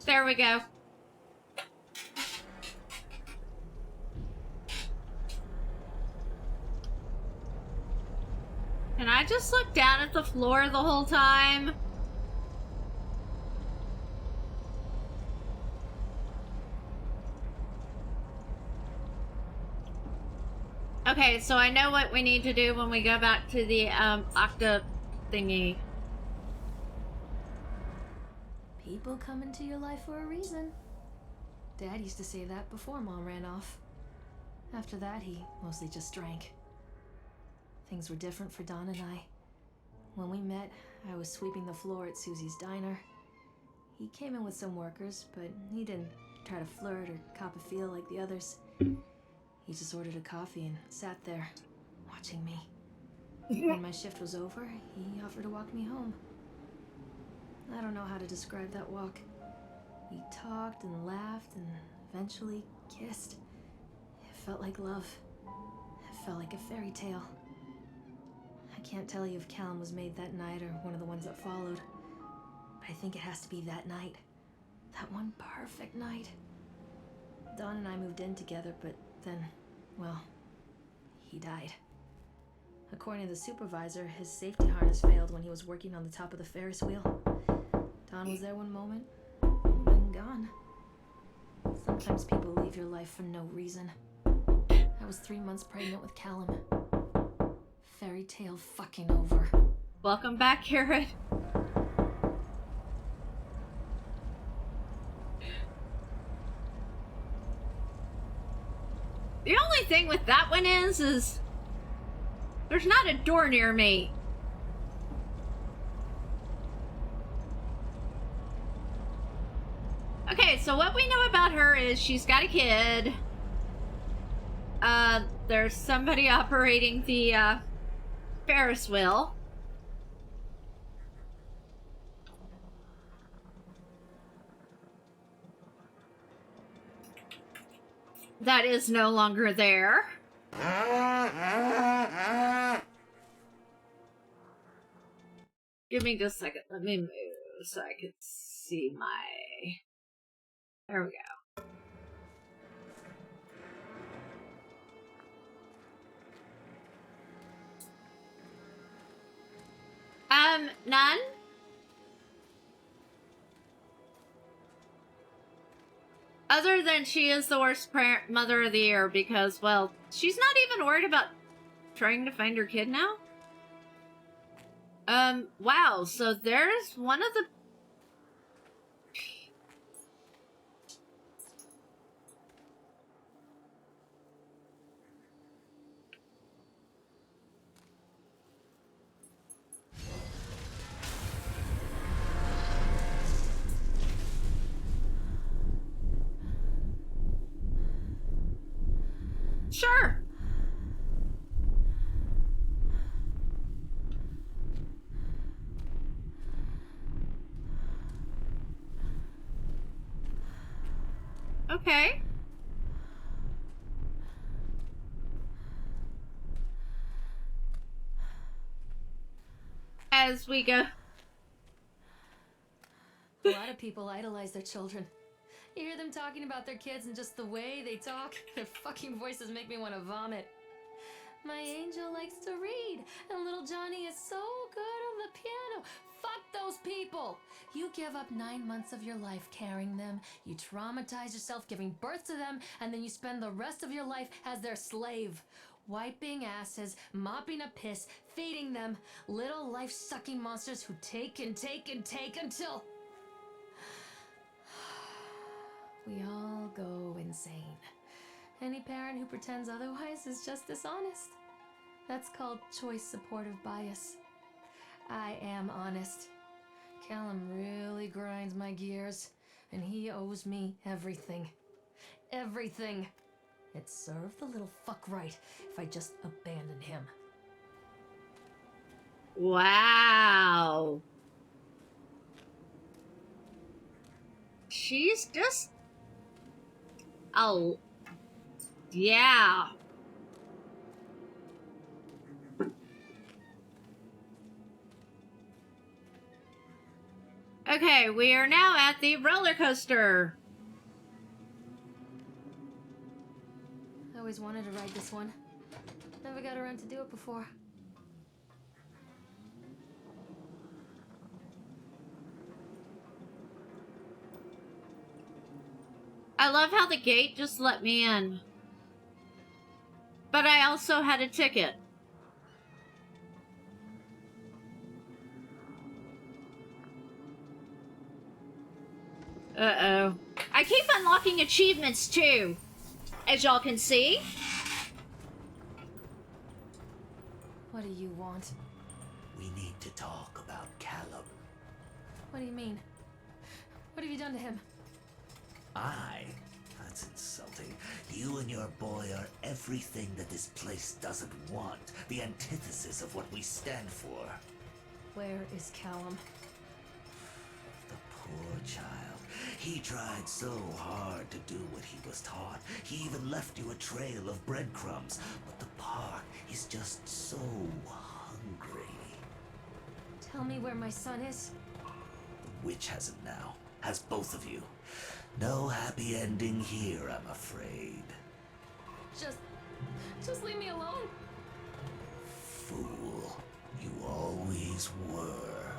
Speaker 1: There we go. Can I just look down at the floor the whole time? Okay, so I know what we need to do when we go back to the octa thingy.
Speaker 3: People come into your life for a reason. Dad used to say that before Mom ran off. After that, he mostly just drank. Things were different for Don and I. When we met, I was sweeping the floor at Susie's diner. He came in with some workers, but he didn't try to flirt or cop a feel like the others. He just ordered a coffee and sat there, watching me. When my shift was over, he offered to walk me home. I don't know how to describe that walk. We talked and laughed and eventually kissed. It felt like love. It felt like a fairy tale. I can't tell you if Callum was made that night or one of the ones that followed, but I think it has to be that night. That one perfect night. Don and I moved in together, but then, well, he died. According to the supervisor, his safety harness failed when he was working on the top of the Ferris wheel. Don was there one moment, then gone. Sometimes people leave your life for no reason. I was 3 months pregnant with Callum. Fairy tale fucking over.
Speaker 1: Welcome back, Garrett. The only thing with that one is there's not a door near me. so what we know about her is she's got a kid. There's somebody operating the Ferris wheel. That is no longer there. Give me just a second. Let me move so I can see my... There we go. None? Other than she is the worst mother of the year because, well, she's not even worried about trying to find her kid now? Wow, so there's one of the... Sure. Okay. As we go.
Speaker 3: A lot of people idolize their children. You hear them talking about their kids and just the way they talk, their fucking voices make me want to vomit. My angel likes to read, and little Johnny is so good on the piano. Fuck those people! You give up 9 months of your life carrying them, you traumatize yourself giving birth to them, and then you spend the rest of your life as their slave. Wiping asses, mopping up piss, feeding them, little life-sucking monsters who take and take and take until... we all go insane. Any parent who pretends otherwise is just dishonest. That's called choice supportive bias. I am honest. Callum really grinds my gears, and he owes me everything. Everything. It served the little fuck right if I just abandoned him.
Speaker 1: Wow. She's just... Oh. Yeah. Okay, we are now at the roller coaster.
Speaker 3: I always wanted to ride this one. Never got around to do it before.
Speaker 1: I love how the gate just let me in. But I also had a ticket. Uh-oh. I keep unlocking achievements too, as y'all can see.
Speaker 3: What do you want?
Speaker 5: We need to talk about Callum.
Speaker 3: What do you mean? What have you done to him?
Speaker 5: That's insulting. You and your boy are everything that this place doesn't want. The antithesis of what we stand for.
Speaker 3: Where is Callum?
Speaker 5: The poor child. He tried so hard to do what he was taught. He even left you a trail of breadcrumbs. But the park is just so hungry.
Speaker 3: Tell me where my son is.
Speaker 5: The witch has him now. Has both of you. No happy ending here, I'm afraid.
Speaker 3: Just leave me alone.
Speaker 5: Fool. You always were.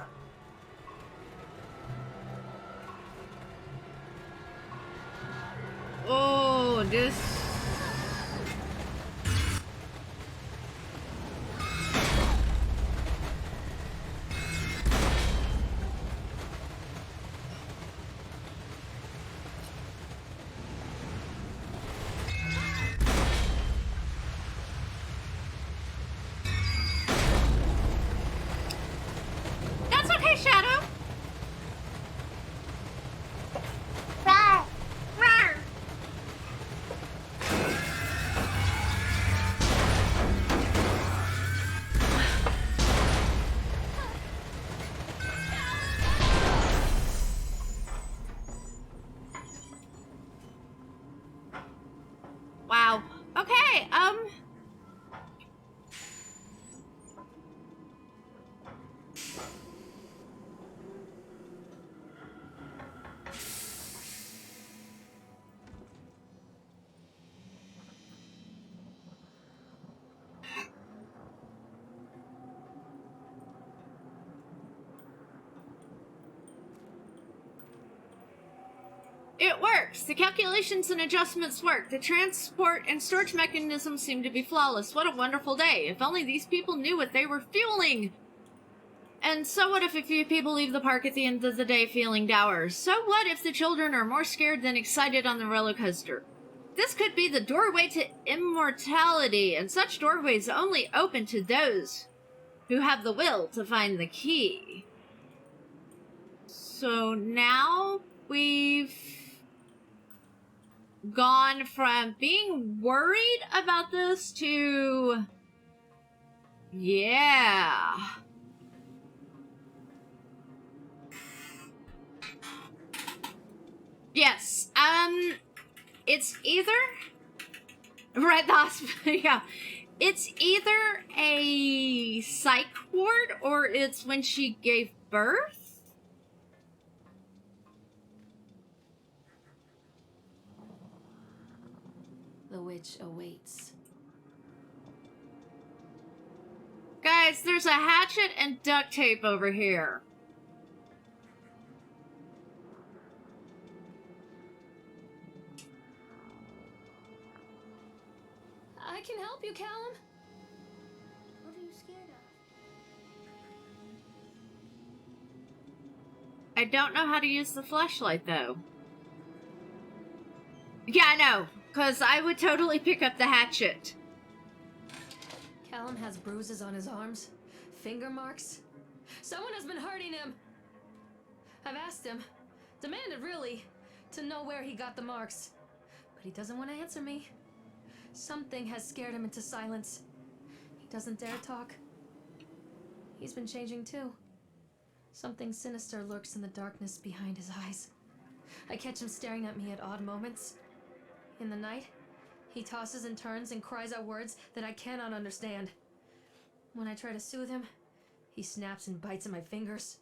Speaker 1: Oh, this... That's okay, Shadow.
Speaker 2: Right.
Speaker 1: It works! The calculations and adjustments work. The transport and storage mechanisms seem to be flawless. What a wonderful day. If only these people knew what they were fueling! And so what if a few people leave the park at the end of the day feeling dour? So what if the children are more scared than excited on the roller coaster? This could be the doorway to immortality, and such doorways only open to those who have the will to find the key. So now we've gone from being worried about this to... yeah. Yes, it's either... right, the hospital, yeah. It's either a psych ward or it's when she gave birth?
Speaker 3: The witch awaits.
Speaker 1: Guys, there's a hatchet and duct tape over here.
Speaker 3: I can help you, Callum.
Speaker 2: What are you scared of?
Speaker 1: I don't know how to use the flashlight, though. Yeah, I know, because I would totally pick up the hatchet.
Speaker 3: Callum has bruises on his arms, finger marks. Someone has been hurting him. I've asked him, demanded really, to know where he got the marks. But he doesn't want to answer me. Something has scared him into silence. He doesn't dare talk. He's been changing too. Something sinister lurks in the darkness behind his eyes. I catch him staring at me at odd moments. In the night, he tosses and turns and cries out words that I cannot understand. When I try to soothe him, he snaps and bites at my fingers.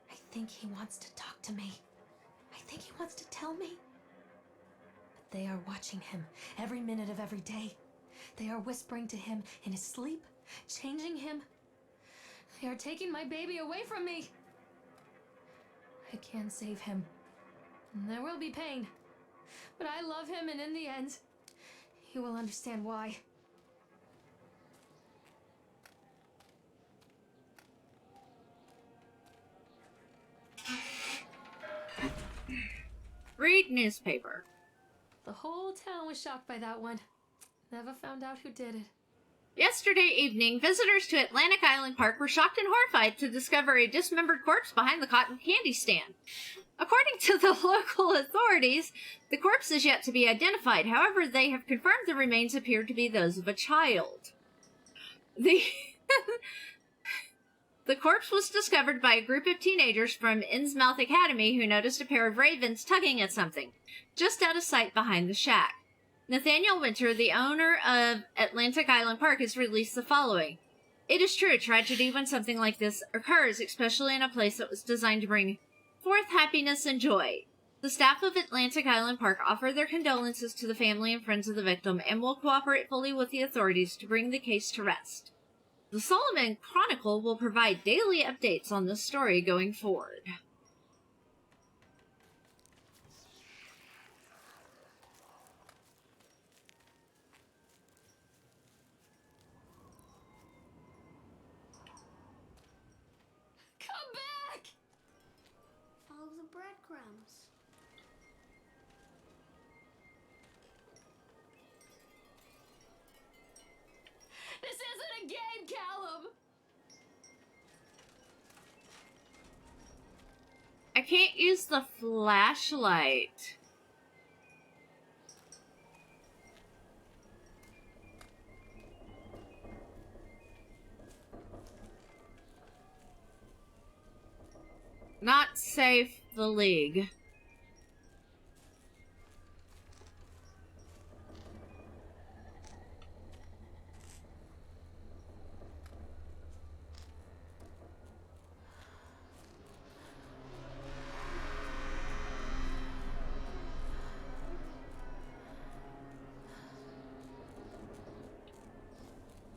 Speaker 3: I think he wants to talk to me. I think he wants to tell me. But they are watching him every minute of every day. They are whispering to him in his sleep, changing him. They are taking my baby away from me. I can't save him. There will be pain. But I love him, and in the end, he will understand why.
Speaker 1: Read newspaper.
Speaker 3: The whole town was shocked by that one. Never found out who did it.
Speaker 1: Yesterday evening, visitors to Atlantic Island Park were shocked and horrified to discover a dismembered corpse behind the cotton candy stand. According to the local authorities, the corpse is yet to be identified. However, they have confirmed the remains appear to be those of a child. The corpse was discovered by a group of teenagers from Innsmouth Academy who noticed a pair of ravens tugging at something, just out of sight behind the shack. Nathaniel Winter, the owner of Atlantic Island Park, has released the following. It is true, tragedy when something like this occurs, especially in a place that was designed to bring forth happiness and joy. The staff of Atlantic Island Park offer their condolences to the family and friends of the victim and will cooperate fully with the authorities to bring the case to rest. The Solomon Chronicle will provide daily updates on this story going forward.
Speaker 3: Come back!
Speaker 2: Follow the breadcrumbs.
Speaker 3: This isn't a game, Callum!
Speaker 1: I can't use the flashlight. Not safe, the League.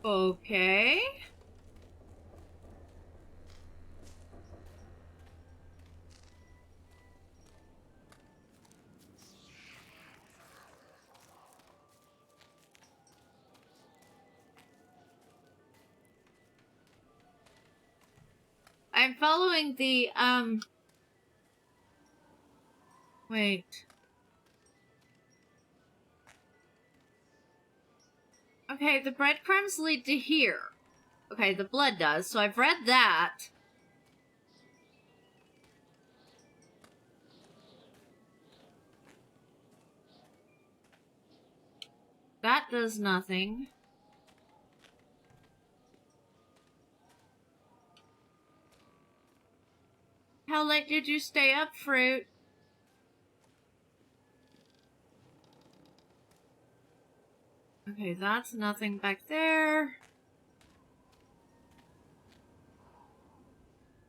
Speaker 1: Okay. I'm following the, wait. Okay, the breadcrumbs lead to here. Okay, the blood does, so I've read that. That does nothing. How late did you stay up, Fruit? Okay, that's nothing back there.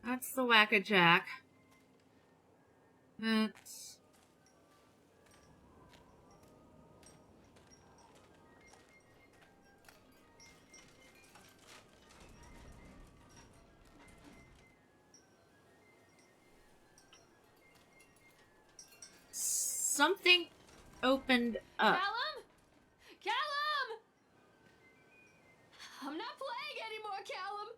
Speaker 1: That's the Whack-a-Jack. That's... Something opened up.
Speaker 3: Callum? Callum! I'm not playing anymore, Callum!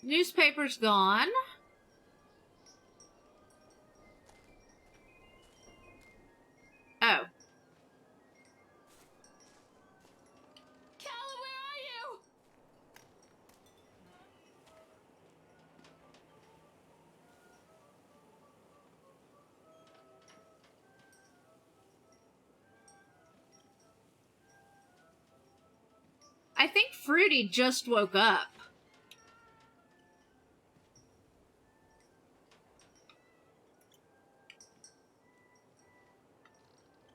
Speaker 1: Newspaper's gone. Oh.
Speaker 3: Callum, where are you?
Speaker 1: I think Fruity just woke up.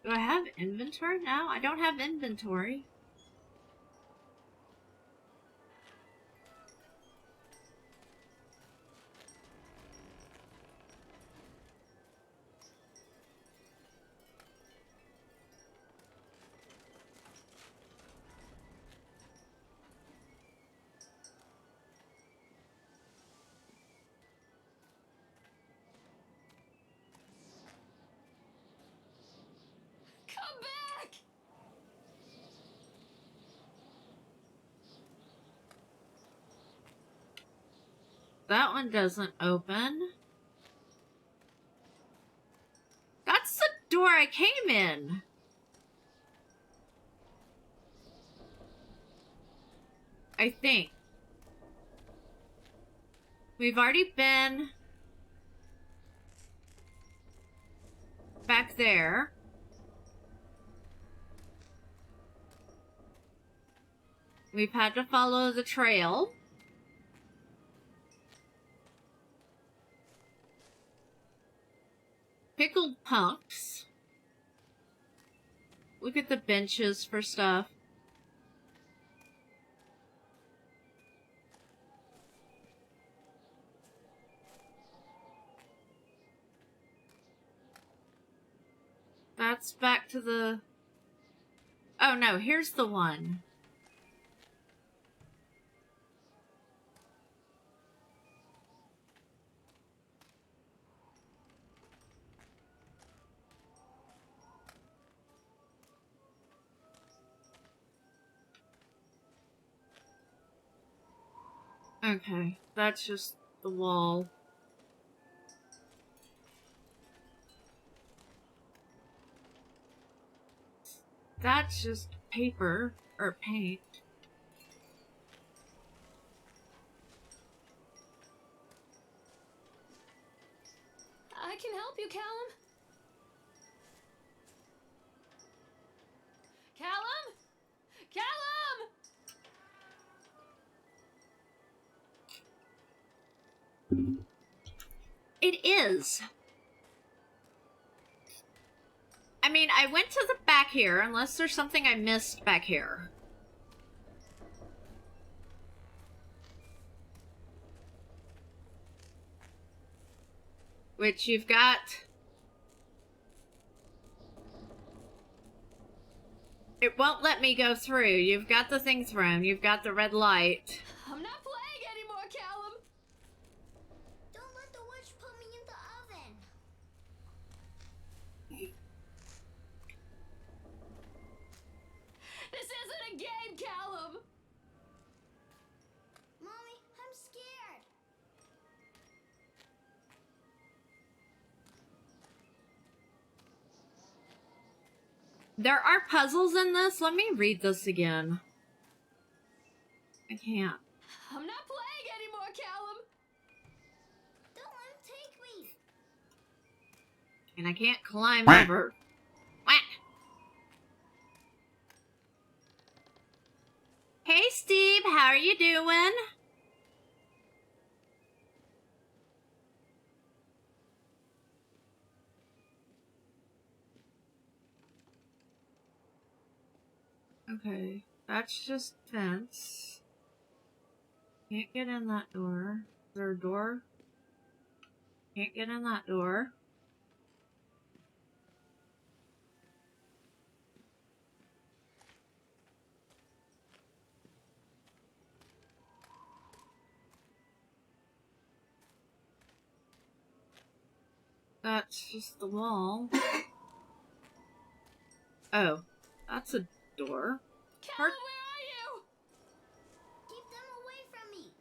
Speaker 1: Do I have inventory now? I don't have inventory.
Speaker 3: Come back!
Speaker 1: That one doesn't open. That's the door I came in. I think. We've already been back there. We've had to follow the trail. Pickled punks. Look at the benches for stuff. That's back to the... Oh no, here's the one. Okay, that's just the wall. That's just paper or paint.
Speaker 3: I can help you, Callum. Callum? Callum!
Speaker 1: It is. I mean, I went to the back here, unless there's something I missed back here. Which you've got... It won't let me go through. You've got the thing thrown. You've got the red light.
Speaker 3: I'm not playing anymore, Callum!
Speaker 2: Don't let the witch put me in the oven.
Speaker 3: This isn't a game, Callum!
Speaker 1: There are puzzles in this. Let me read this again. I can't.
Speaker 3: I'm not playing anymore, Callum.
Speaker 2: Don't let him take me.
Speaker 1: And I can't climb over. Whack! Hey, Steve. How are you doing? Okay, that's just fence. Can't get in that door. Is there a door? Can't get in that door. That's just the wall. Oh, that's a door.
Speaker 3: Callum, where are you?
Speaker 2: Keep them away from me.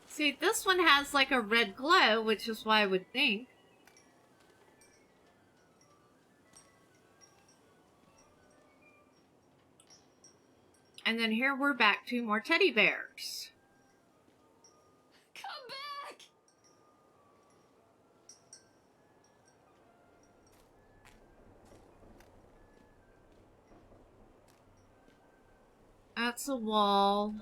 Speaker 1: See, this one has like a red glow, which is why I would think. And then here we're back to more teddy bears.
Speaker 3: Come back!
Speaker 1: That's a wall.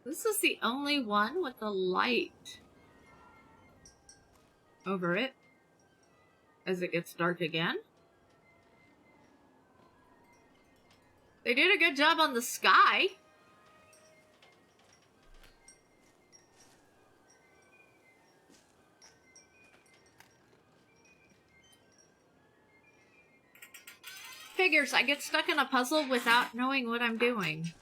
Speaker 1: This is the only one with the light over it as it gets dark again. They did a good job on the sky. Figures, I get stuck in a puzzle without knowing what I'm doing.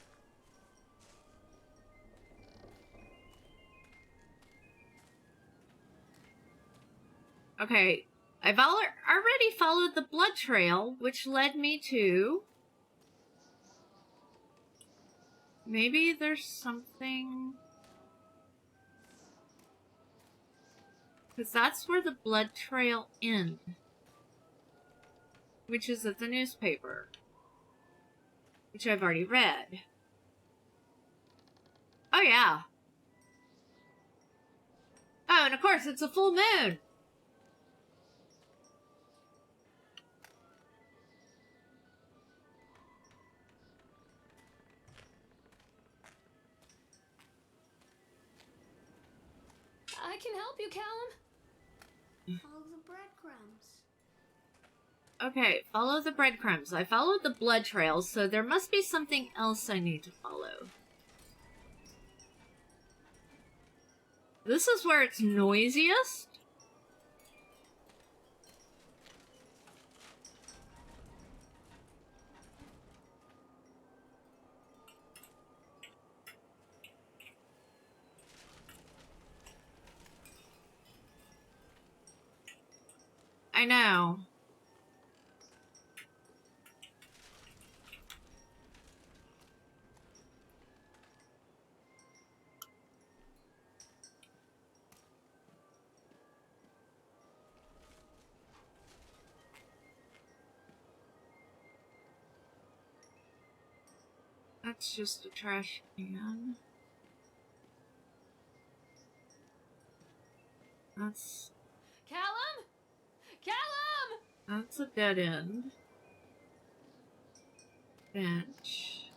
Speaker 1: Okay, I've already followed the blood trail, which led me to... Maybe there's something... Because that's where the blood trail ends. Which is at the newspaper. Which I've already read. Oh, yeah. Oh, and of course, it's a full moon!
Speaker 3: I can help you, Callum.
Speaker 2: Follow the breadcrumbs.
Speaker 1: Okay, follow the breadcrumbs. I followed the blood trail, so there must be something else I need to follow. This is where it's noisiest. I know. That's just a trash can. That's
Speaker 3: Callum? Callum!
Speaker 1: a dead end. Bench.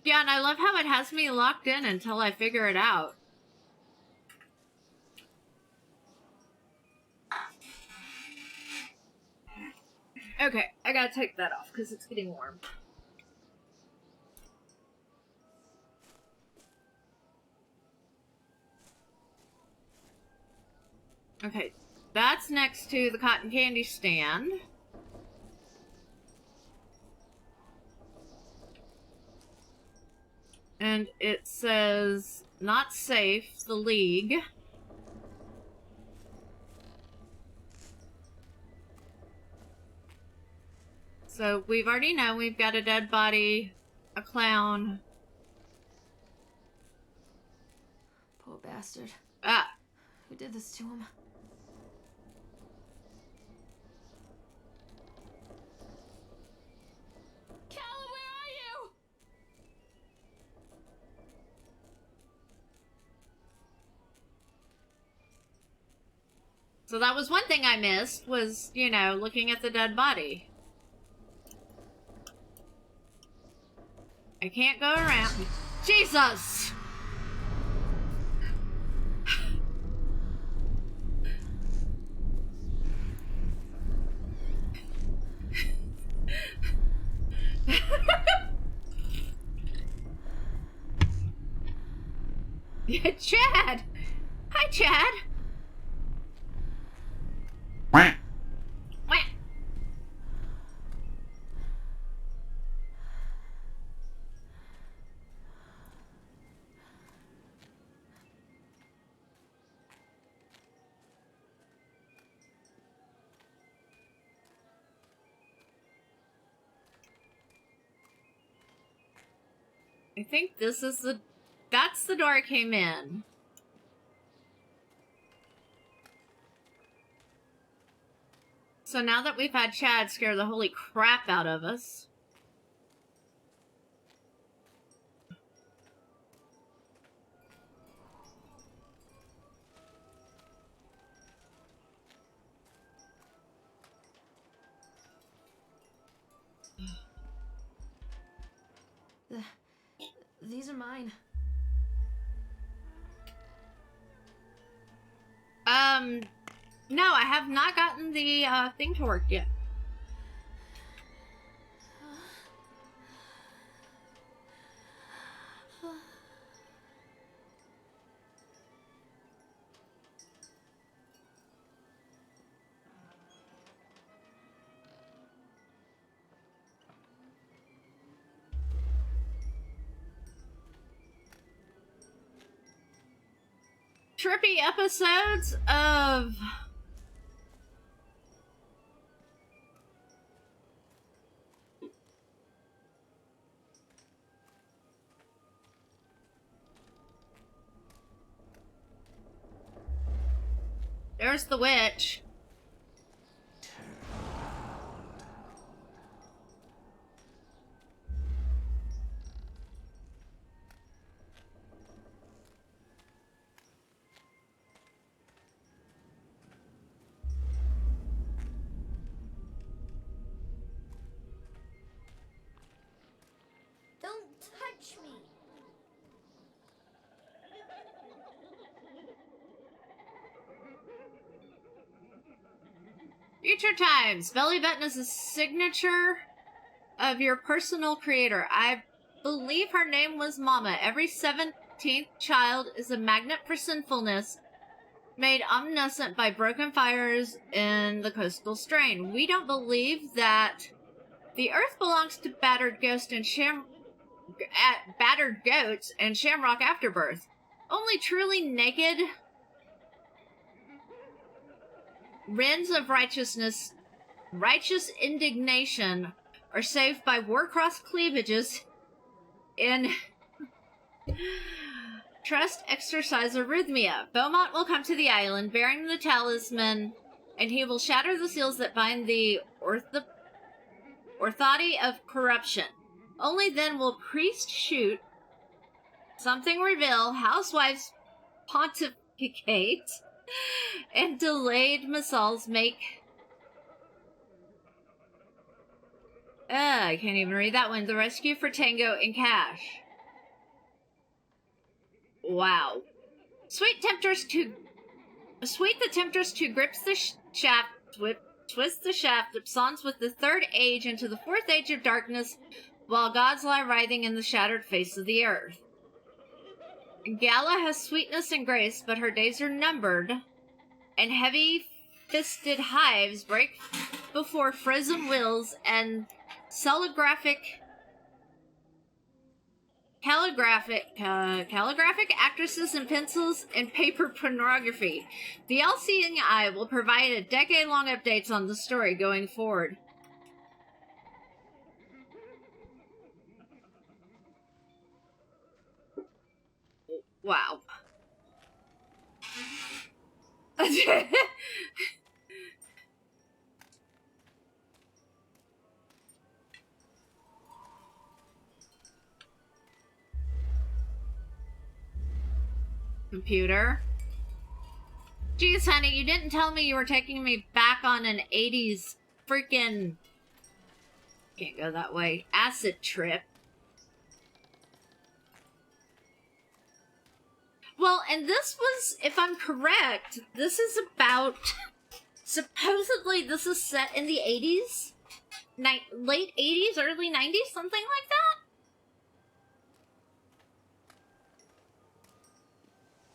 Speaker 1: Yeah, and I love how it has me locked in until I figure it out. Okay, I gotta take that off because it's getting warm. Okay, that's next to the cotton candy stand. And it says, not safe, the League. So we've already known we've got a dead body, a clown.
Speaker 3: Poor bastard.
Speaker 1: Ah,
Speaker 3: Who did this to him? Calla, where are you?
Speaker 1: so that was one thing I missed, was, you know, looking at the dead body. I can't go around. Jesus! Yeah, Chad! Hi, Chad! Wah. I think this is that's the door I came in. So now that we've had Chad scare the holy crap out of us.
Speaker 3: These are mine.
Speaker 1: No, I have not gotten the thing to work yet. Trippy episodes of there's the witch.
Speaker 2: Don't touch me.
Speaker 1: Future times. Belly button is a signature of your personal creator. I believe her name was Mama. Every 17th child is a magnet for sinfulness, made omniscient by broken fires in the coastal strain. We don't believe that the earth belongs to battered goats and Shamrock Afterbirth. Only truly naked wrens of righteous indignation are saved by war-crossed cleavages in Trust Exerciser Rhythmia. Beaumont will come to the island bearing the talisman, and he will shatter the seals that bind the orthodoxy of corruption. Only then will priest shoot, something reveal, housewives pontificate, and delayed missiles make... I can't even read that one. The rescue for Tango and Cash. Wow. Sweet the temptress to grips the shaft, twists the shaft, psalms with the third age into the fourth age of darkness, while gods lie writhing in the shattered face of the earth. Gala has sweetness and grace, but her days are numbered, and heavy-fisted hives break before frozen wills and celographic calligraphic actresses and pencils and paper pornography. The LCNI will provide a decade-long updates on the story going forward. Wow. Computer. Jeez, honey, you didn't tell me you were taking me back on an 80s freaking... Can't go that way. Acid trip. Well, and this was, if I'm correct, this is about... Supposedly, this is set in the 80s? Late 80s, early 90s, something like that?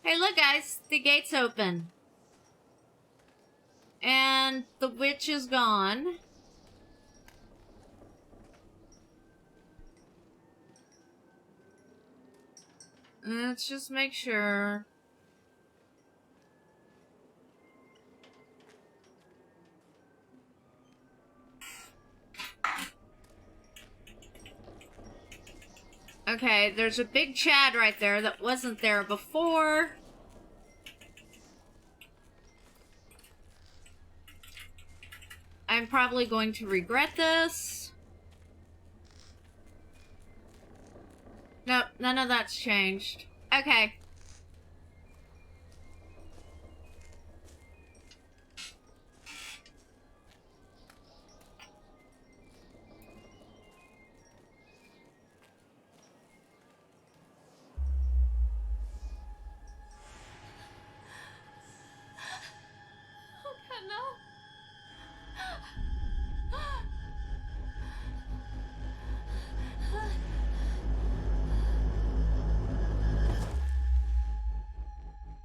Speaker 1: Hey, look, guys, the gate's open. And the witch is gone. Let's just make sure. Okay, there's a big Chad right there that wasn't there before. I'm probably going to regret this. Nope, none of that's changed. Okay.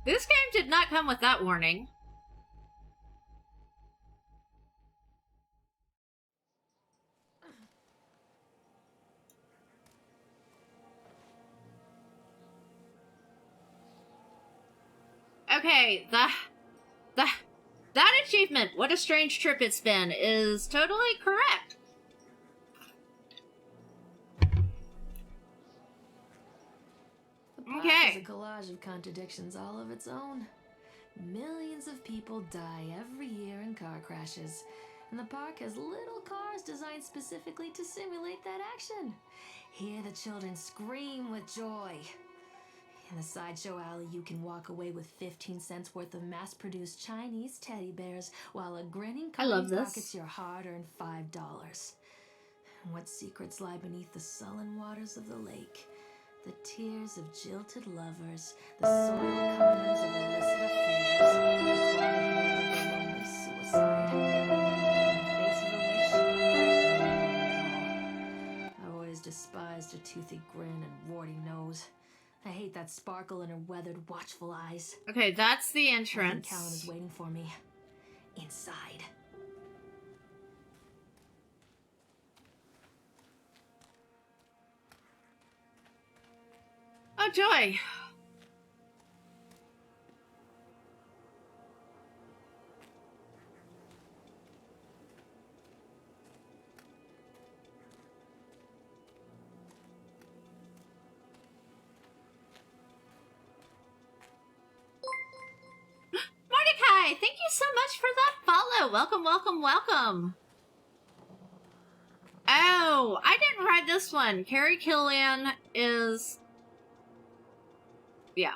Speaker 1: This game did not come with that warning. Okay, that achievement, what a strange trip it's been, is totally correct.
Speaker 3: Okay. It's a collage of contradictions all of its own. Millions of people die every year in car crashes, and the park has little cars designed specifically to simulate that action. Hear the children scream with joy. In the sideshow alley, you can walk away with 15 cents worth of mass-produced Chinese teddy bears, while a grinning company pockets your hard-earned $5. What secrets lie beneath the sullen waters of the lake? The tears of jilted lovers, the soiled condoms of illicit affairs, the thought of lonely suicide. In the face of a wish, I've always despised her toothy grin and warty nose. I hate that sparkle in her weathered, watchful eyes.
Speaker 1: Okay, that's the
Speaker 3: I
Speaker 1: entrance.
Speaker 3: think Callan is waiting for me. Inside.
Speaker 1: Oh, joy. Mordecai, thank you so much for that follow. Welcome, welcome, welcome. Oh, I didn't write this one. Carrie Killian is... Yeah.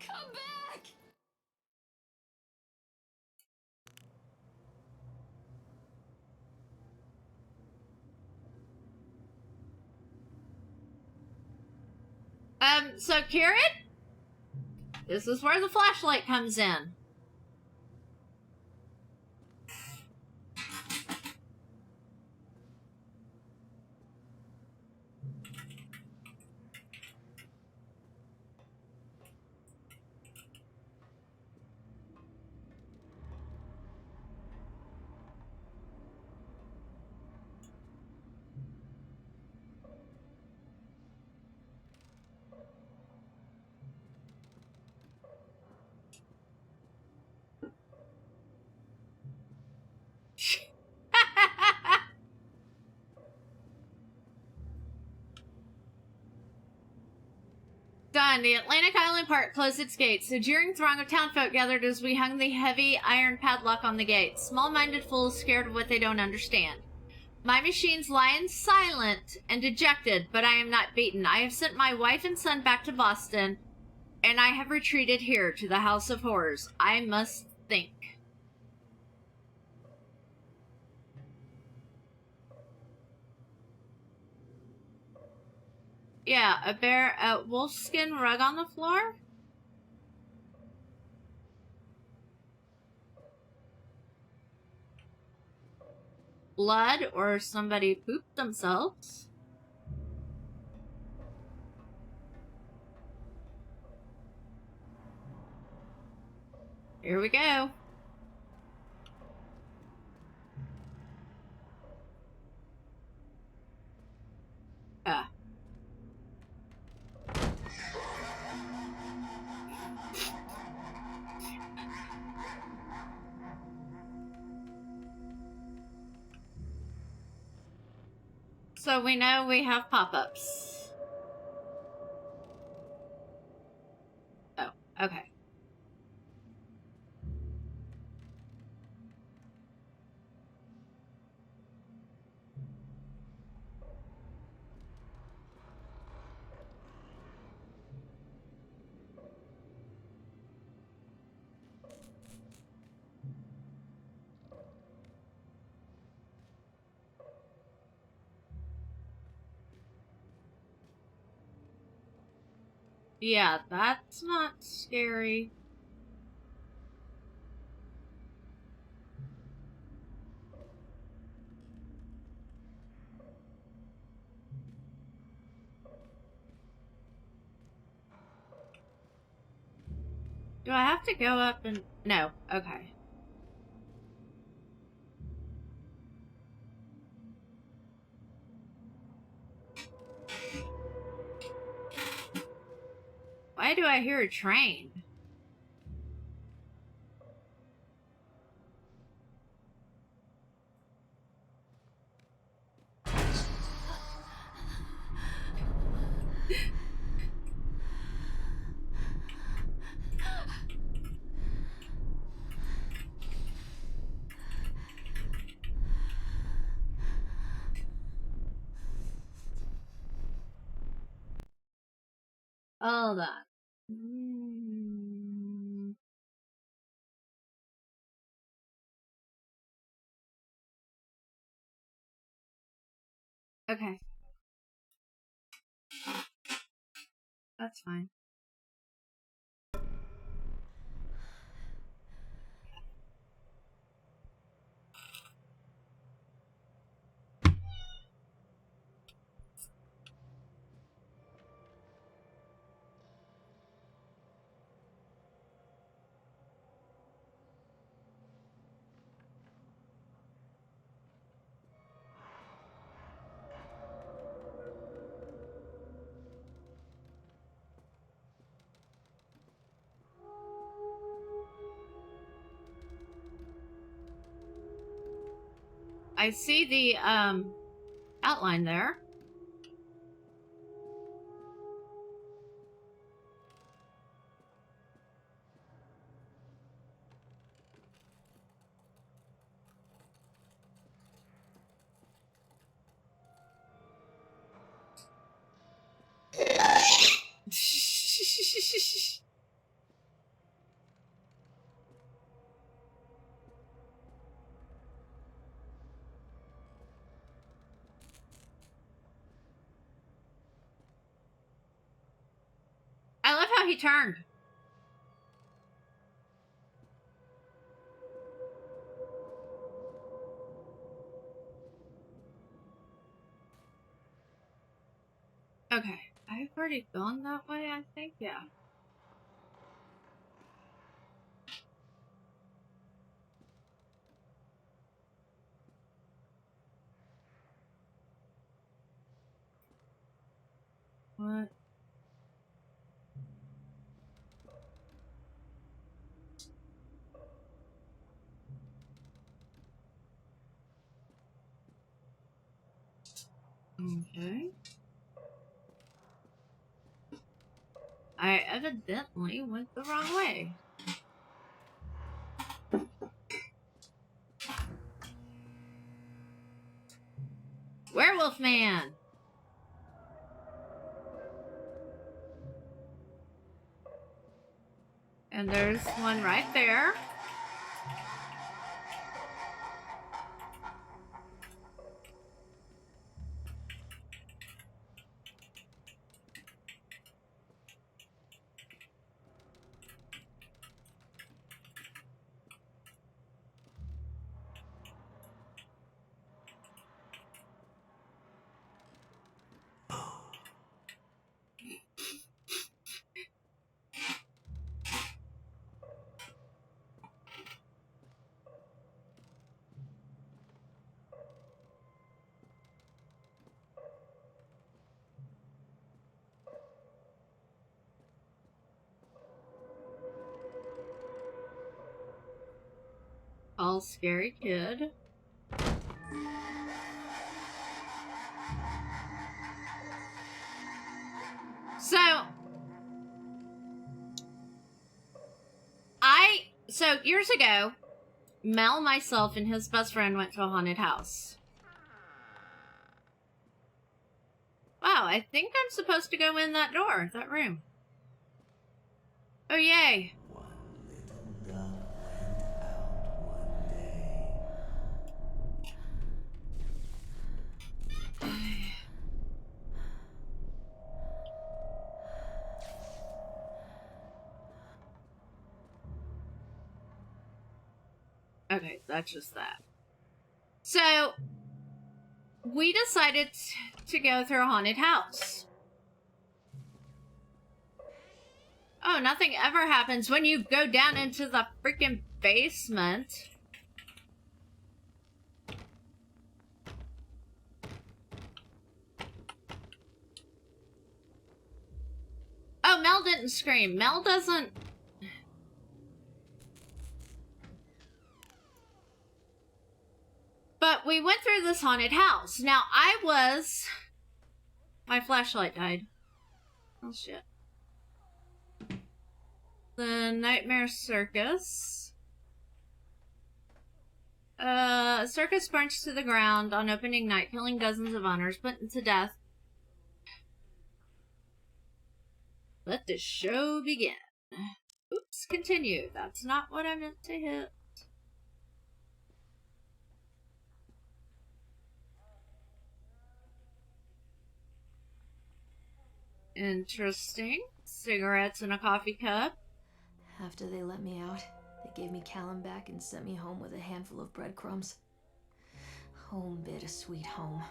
Speaker 3: Come back!
Speaker 1: So Kieran? This is where the flashlight comes in. Done. The Atlantic Island Park closed its gates. A jeering throng of townfolk gathered as we hung the heavy iron padlock on the gate. Small-minded fools scared of what they don't understand. My machines lie silent and dejected, but I am not beaten. I have sent my wife and son back to Boston, and I have retreated here to the House of Horrors. I must think. Yeah, a wolfskin rug on the floor? Blood, or somebody pooped themselves? Here we go. So we know we have pop-ups. Oh, okay. Yeah, that's not scary. Do I have to go up and... No, okay. Why do I hear a train? Hold on. Okay. That's fine. I see the outline there. I love how he turned. Okay. I've already gone that way, I think. Yeah. What? Okay. evidently went the wrong way. Werewolf man! And there's one right there. All scary kid. So years ago, Mel, myself, and his best friend went to a haunted house. Wow, I think I'm supposed to go in that door, that room. Oh, yay.
Speaker 5: One little dove went out one day.
Speaker 1: Okay, that's just that. So, we decided to go through a haunted house. Oh, nothing ever happens when you go down into the freaking basement. Oh, Mel didn't scream. Mel doesn't... But we went through this haunted house. Now, my flashlight died. Oh, shit. The Nightmare Circus. Circus burns to the ground on opening night, killing dozens of owners, put to death. Let the show begin. Oops, continue. That's not what I meant to hit. Interesting. Cigarettes in a coffee cup.
Speaker 3: After they let me out, they gave me Callum back and sent me home with a handful of breadcrumbs. Home, bittersweet home.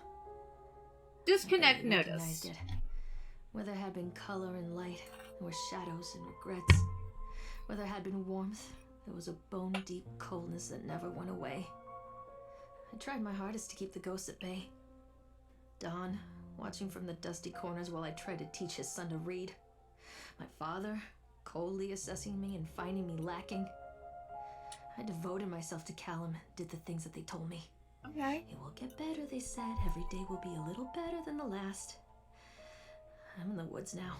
Speaker 1: Disconnect
Speaker 3: I barely recognized
Speaker 1: notice.
Speaker 3: it. Where there had been color and light, there were shadows and regrets. Where there had been warmth, there was a bone-deep coldness that never went away. I tried my hardest to keep the ghosts at bay. Don, watching from the dusty corners while I tried to teach his son to read. My father, coldly assessing me and finding me lacking. I devoted myself to Callum, did the things that they told me.
Speaker 1: Okay.
Speaker 3: It will get better, they said. Every day will be a little better than the last. I'm in the woods now,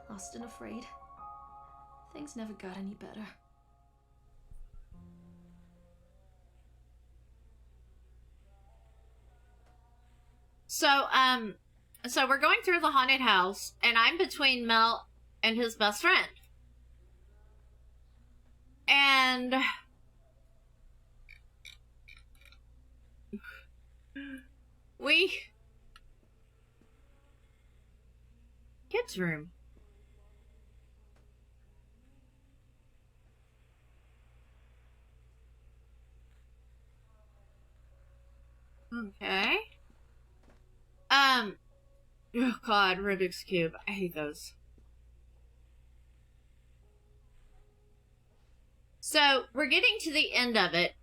Speaker 3: lost and afraid. Things never got any better.
Speaker 1: So we're going through the haunted house, and I'm between Mel and his best friend. And kids' room. Okay. Oh god, Rubik's Cube. I hate those. So, we're getting to the end of it.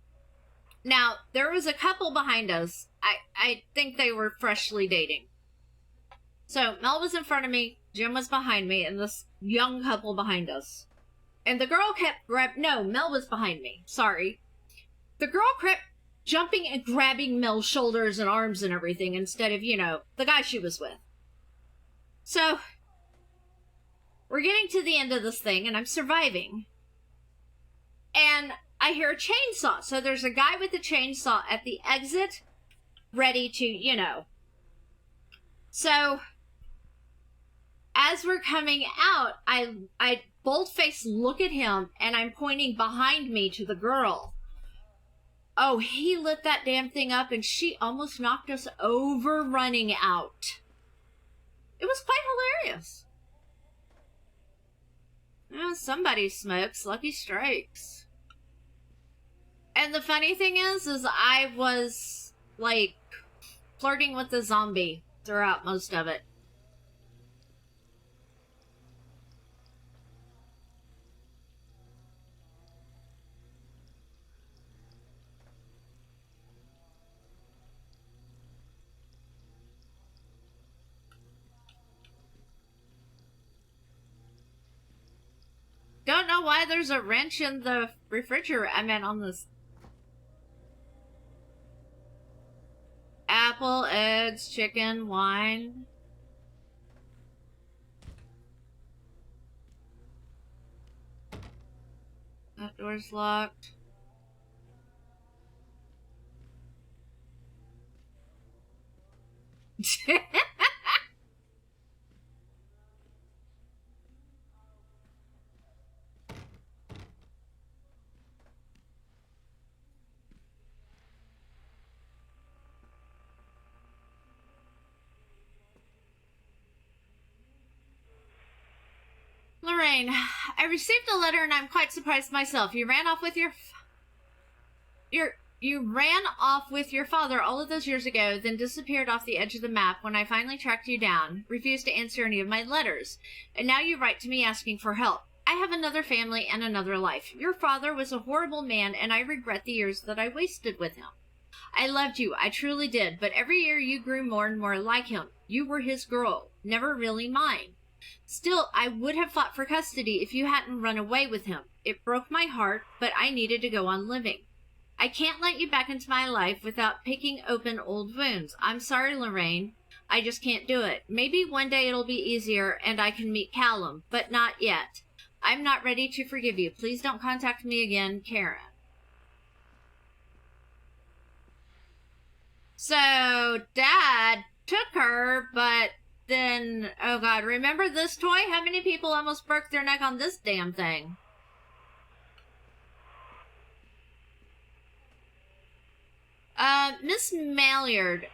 Speaker 1: Now, there was a couple behind us. I think they were freshly dating. So, Mel was in front of me, Jim was behind me, and this young couple behind us. And the girl kept Mel was behind me. Sorry. The girl kept jumping and grabbing Mel's shoulders and arms and everything instead of, the guy she was with. So, we're getting to the end of this thing, and I'm surviving. And I hear a chainsaw. So there's a guy with a chainsaw at the exit, ready to, you know. So as we're coming out, I bold-faced look at him, and I'm pointing behind me to the girl. Oh, he lit that damn thing up, and she almost knocked us over running out. It was quite hilarious. Somebody smokes. Lucky strikes. And the funny thing is I was, like, flirting with the zombie throughout most of it. Don't know why there's a wrench in the refrigerator. I meant on this. Apple, eggs, chicken, wine. That door's locked. Lorraine, I received a letter and I'm quite surprised myself. You ran off with you ran off with your father all of those years ago, then disappeared off the edge of the map when I finally tracked you down, refused to answer any of my letters, and now you write to me asking for help. I have another family and another life. Your father was a horrible man, and I regret the years that I wasted with him. I loved you, I truly did, but every year you grew more and more like him. You were his girl, never really mine. Still, I would have fought for custody if you hadn't run away with him. It broke my heart, but I needed to go on living. I can't let you back into my life without picking open old wounds. I'm sorry, Lorraine. I just can't do it. Maybe one day it'll be easier and I can meet Callum, but not yet. I'm not ready to forgive you. Please don't contact me again, Karen. So, Dad took her, but then, oh God, remember this toy? How many people almost broke their neck on this damn thing? Miss Maillard,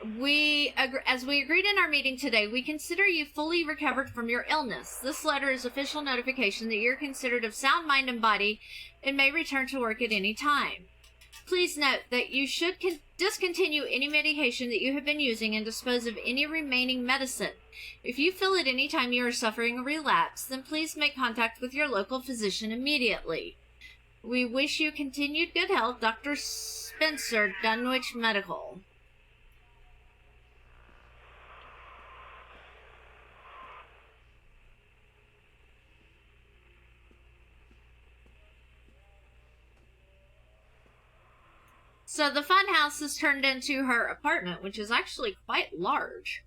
Speaker 1: as we agreed in our meeting today, we consider you fully recovered from your illness. This letter is official notification that you're considered of sound mind and body and may return to work at any time. Please note that you should discontinue any medication that you have been using and dispose of any remaining medicine. If you feel at any time you are suffering a relapse, then please make contact with your local physician immediately. We wish you continued good health, Dr. Spencer, Dunwich Medical. So the fun house is turned into her apartment, which is actually quite large.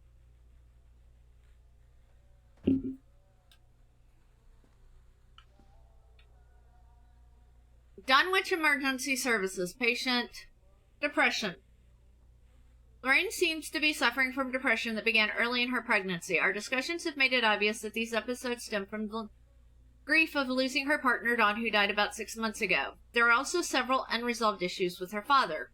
Speaker 1: Dunwich Emergency Services. Patient depression. Lorraine seems to be suffering from depression that began early in her pregnancy. Our discussions have made it obvious that these episodes stem from the grief of losing her partner, Dawn, who died about 6 months ago. There are also several unresolved issues with her father.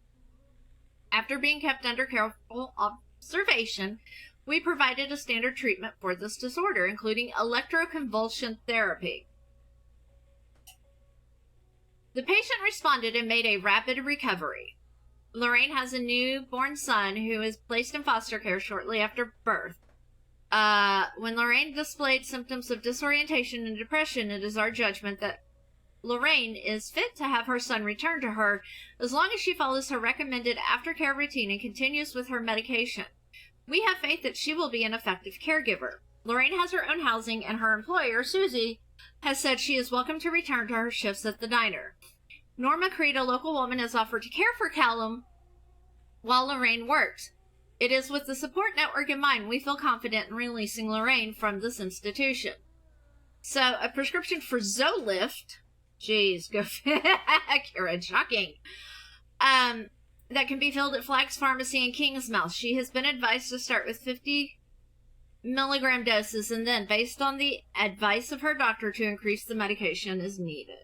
Speaker 1: After being kept under careful observation, we provided a standard treatment for this disorder, including electroconvulsion therapy. The patient responded and made a rapid recovery. Lorraine has a newborn son who is placed in foster care shortly after birth. When Lorraine displayed symptoms of disorientation and depression, it is our judgment that Lorraine is fit to have her son returned to her as long as she follows her recommended aftercare routine and continues with her medication. We have faith that she will be an effective caregiver. Lorraine has her own housing, and her employer, Susie, has said she is welcome to return to her shifts at the diner. Norma Creed, a local woman, has offered to care for Callum while Lorraine works. It is with the support network in mind we feel confident in releasing Lorraine from this institution. So, a prescription for Zolift. Jeez, go Karen, shocking. That can be filled at Flax Pharmacy in Kingsmouth. She has been advised to start with 50 milligram doses and then, based on the advice of her doctor, to increase the medication as needed.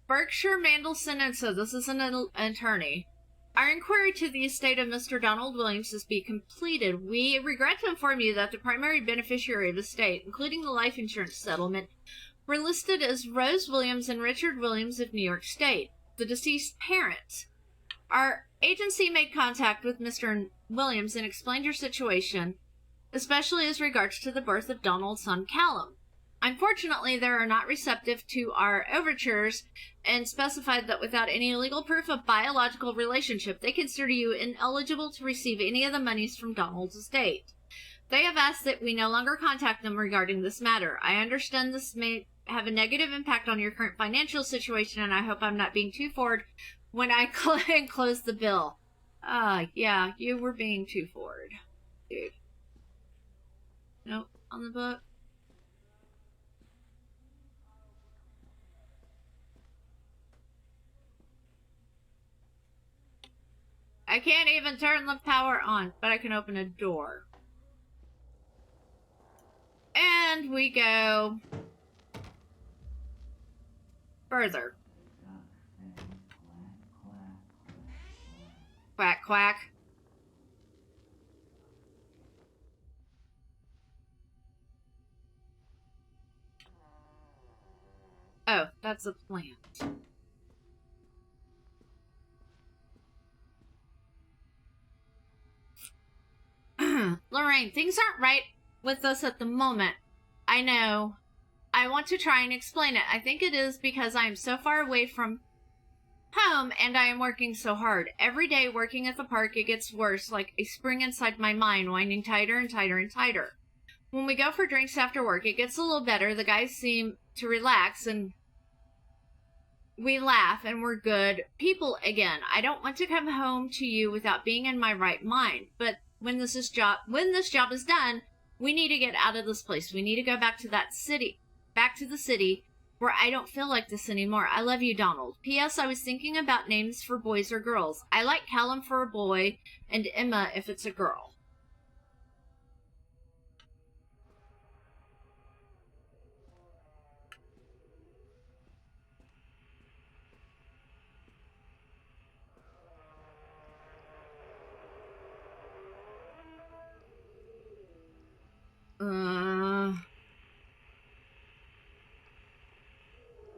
Speaker 1: Berkshire Mandelson, and so this is an attorney. Our inquiry to the estate of Mr. Donald Williams has been completed. We regret to inform you that the primary beneficiary of the estate, including the life insurance settlement, were listed as Rose Williams and Richard Williams of New York State, the deceased parents. Our agency made contact with Mr. Williams and explained your situation, especially as regards to the birth of Donald's son Callum. Unfortunately, they are not receptive to our overtures and specified that without any legal proof of biological relationship, they consider you ineligible to receive any of the monies from Donald's estate. They have asked that we no longer contact them regarding this matter. I understand this may have a negative impact on your current financial situation, and I hope I'm not being too forward when I close the bill. Yeah, you were being too forward, dude. Nope, on the book. I can't even turn the power on, but I can open a door. And we go further. Quack, quack. Oh, that's a plant. Lorraine, things aren't right with us at the moment. I know. I want to try and explain it. I think it is because I am so far away from home and I am working so hard. Every day working at the park, it gets worse, like a spring inside my mind, winding tighter and tighter and tighter. When we go for drinks after work, it gets a little better. The guys seem to relax and we laugh and we're good people again. I don't want to come home to you without being in my right mind, but when this job is done, we need to get out of this place. We need to go back to the city where I don't feel like this anymore. I love you, Donald. P.S. I was thinking about names for boys or girls. I like Callum for a boy and Emma if it's a girl.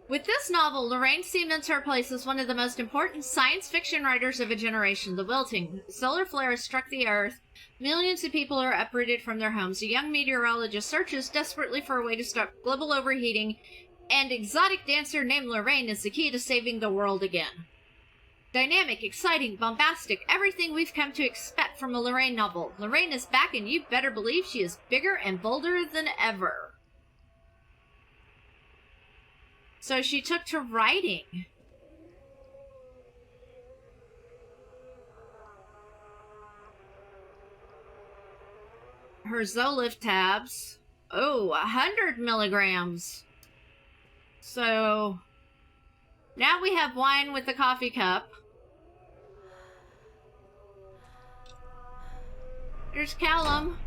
Speaker 1: With this novel, Lorraine Siemens her place as one of the most important science fiction writers of a generation. The wilting solar flare has struck the Earth. Millions of people are uprooted from their homes. A young meteorologist searches desperately for a way to stop global overheating, and exotic dancer named Lorraine is the key to saving the world again. Dynamic, exciting, bombastic, everything we've come to expect from a Lorraine novel. Lorraine is back, and you better believe she is bigger and bolder than ever. So she took to writing. Her Zolift tabs. Oh, 100 milligrams. So now we have wine with the coffee cup. There's Callum.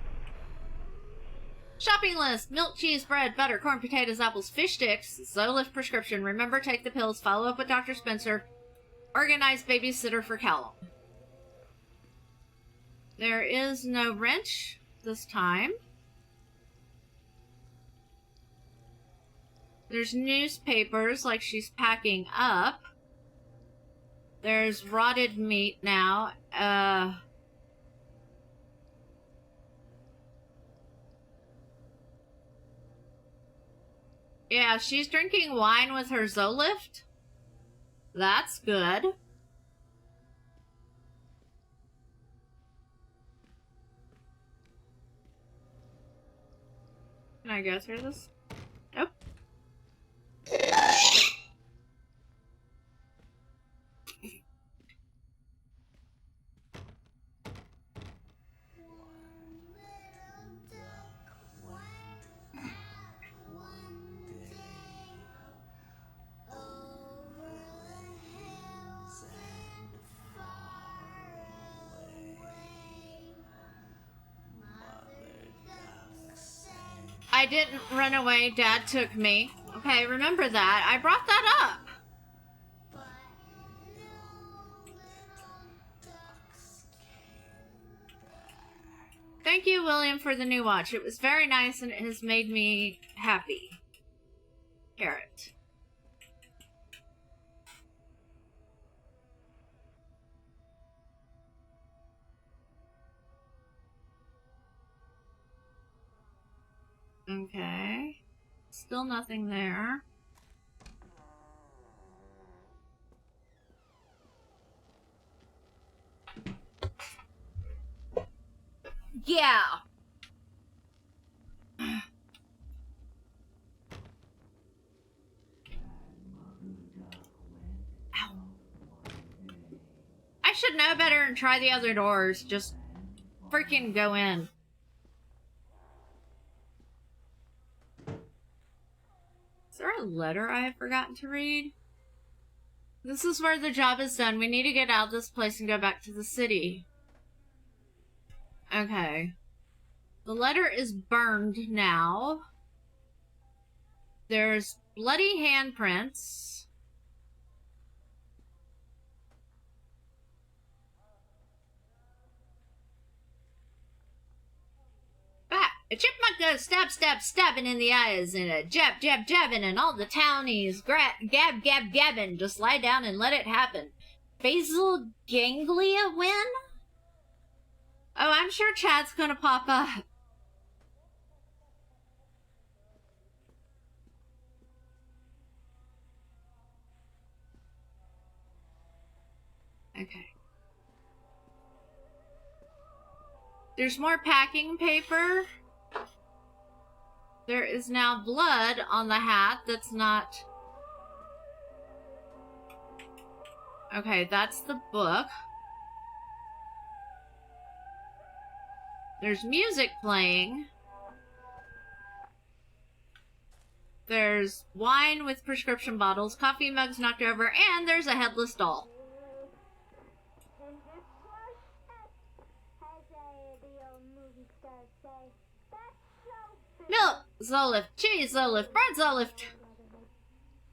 Speaker 1: Shopping list: milk, cheese, bread, butter, corn, potatoes, apples, fish sticks. Zolift prescription. Remember, take the pills. Follow up with Dr. Spencer. Organize babysitter for Callum. There is no wrench this time. There's newspapers like she's packing up. There's rotted meat now. Yeah, she's drinking wine with her Zolift. That's good. Can I go through this? Nope. I didn't run away. Dad took me. Okay, remember that. I brought that up. Thank you, William, for the new watch. It was very nice and it has made me happy. Carrot. Okay. Still nothing there. Yeah. Ow. I should know better and try the other doors. Just freaking go in. Is there a letter I have forgotten to read? This is where the job is done. We need to get out of this place and go back to the city. Okay. The letter is burned now. There's bloody handprints. Bah! A chipmunk goes stab, stab, stabbing in the eyes, and a jab, jab, jabbing, and all the townies gab, gab, gabbing. Just lie down and let it happen. Basal ganglia win? Oh, I'm sure Chad's gonna pop up. Okay. There's more packing paper. There is now blood on the hat that's not... Okay, that's the book. There's music playing. There's wine with prescription bottles, coffee mugs knocked over, and there's a headless doll. Milk, Zolift, cheese, Zolift, bread, Zolift.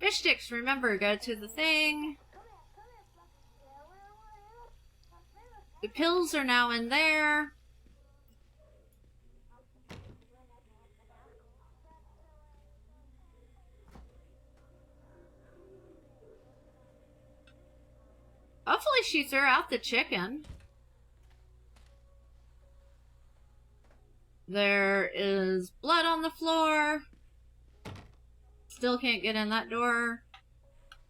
Speaker 1: Fish sticks, remember, go to the thing. The pills are now in there. Hopefully she threw out the chicken. There is blood on the floor. Still can't get in that door.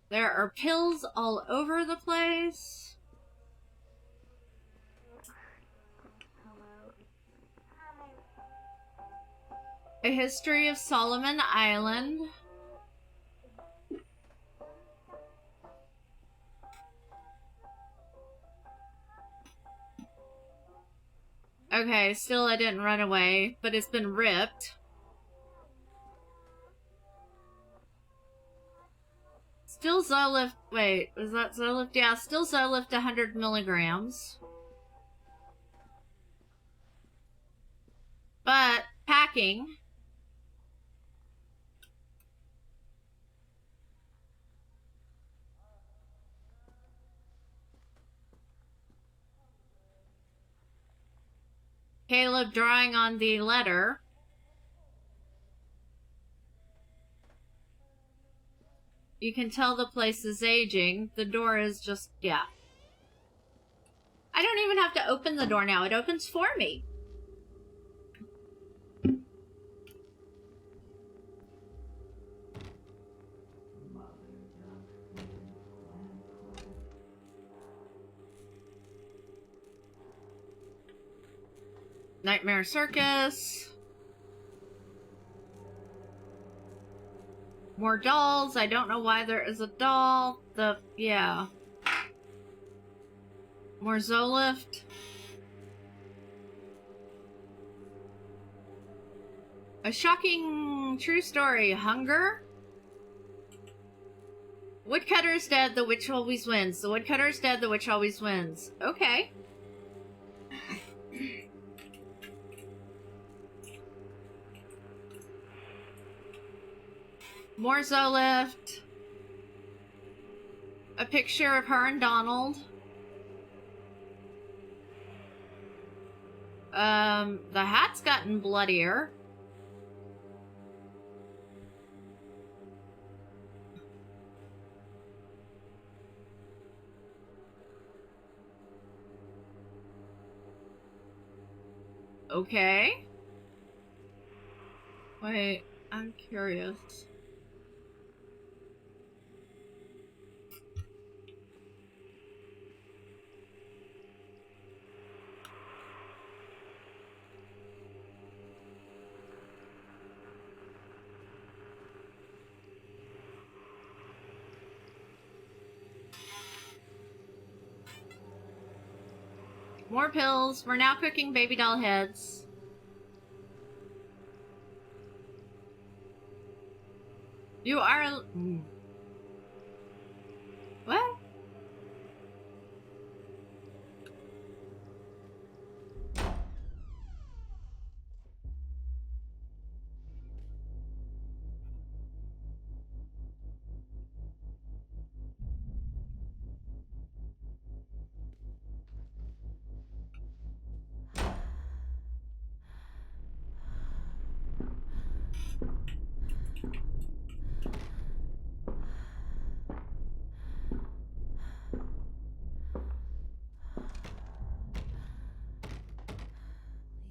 Speaker 1: There are pills all over the place. A history of Solomon Island. Okay, still I didn't run away, but it's been ripped. Still Zolift, wait, was that Zolift? Yeah, still Zolift 100 milligrams. But, packing. Caleb drawing on the letter. You can tell the place is aging. The door is just, yeah. I don't even have to open the door now. It opens for me. Nightmare Circus. More dolls. I don't know why there is a doll. Yeah. More Zolift. A shocking true story. Hunger. Woodcutter is dead. The witch always wins. The woodcutter is dead. The witch always wins. Okay. More Zolift. A picture of her and Donald. The hat's gotten bloodier. Okay. Wait, I'm curious. More pills. We're now cooking baby doll heads. You are... What?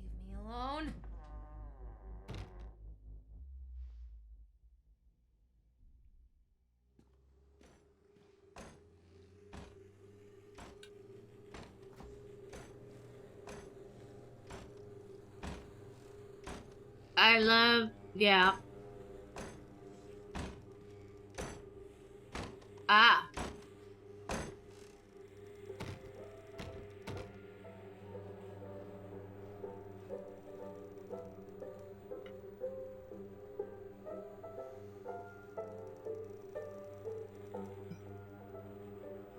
Speaker 3: Leave me alone.
Speaker 1: I love... Yeah. Ah.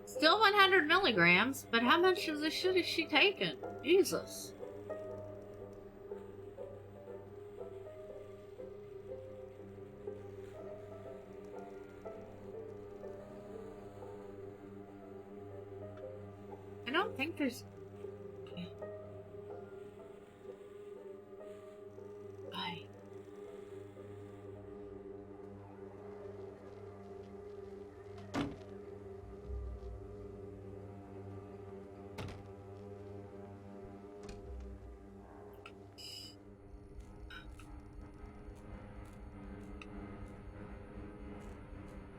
Speaker 1: Still 100 milligrams, but how much of this shit has she taken? Jesus. I don't think there's... Bye.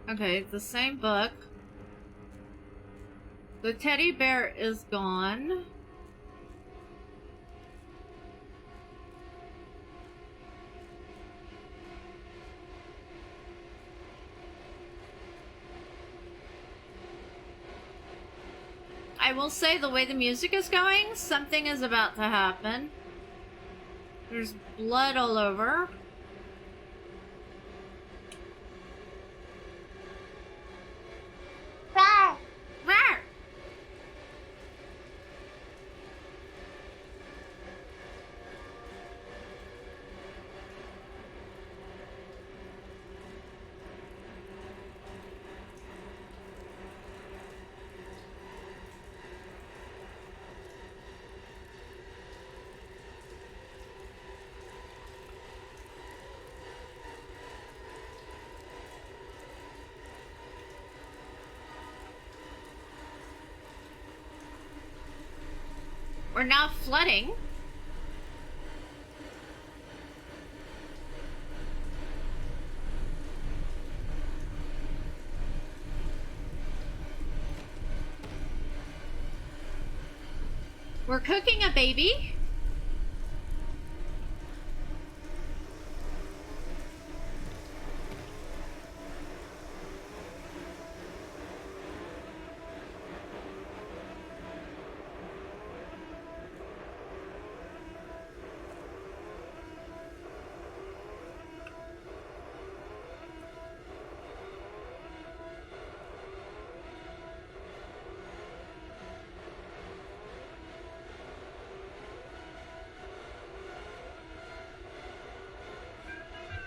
Speaker 1: Okay, it's the same book. The teddy bear is gone. I will say the way the music is going, something is about to happen. There's blood all over.
Speaker 2: Rawr.
Speaker 1: Rawr! We're now flooding. We're cooking a baby.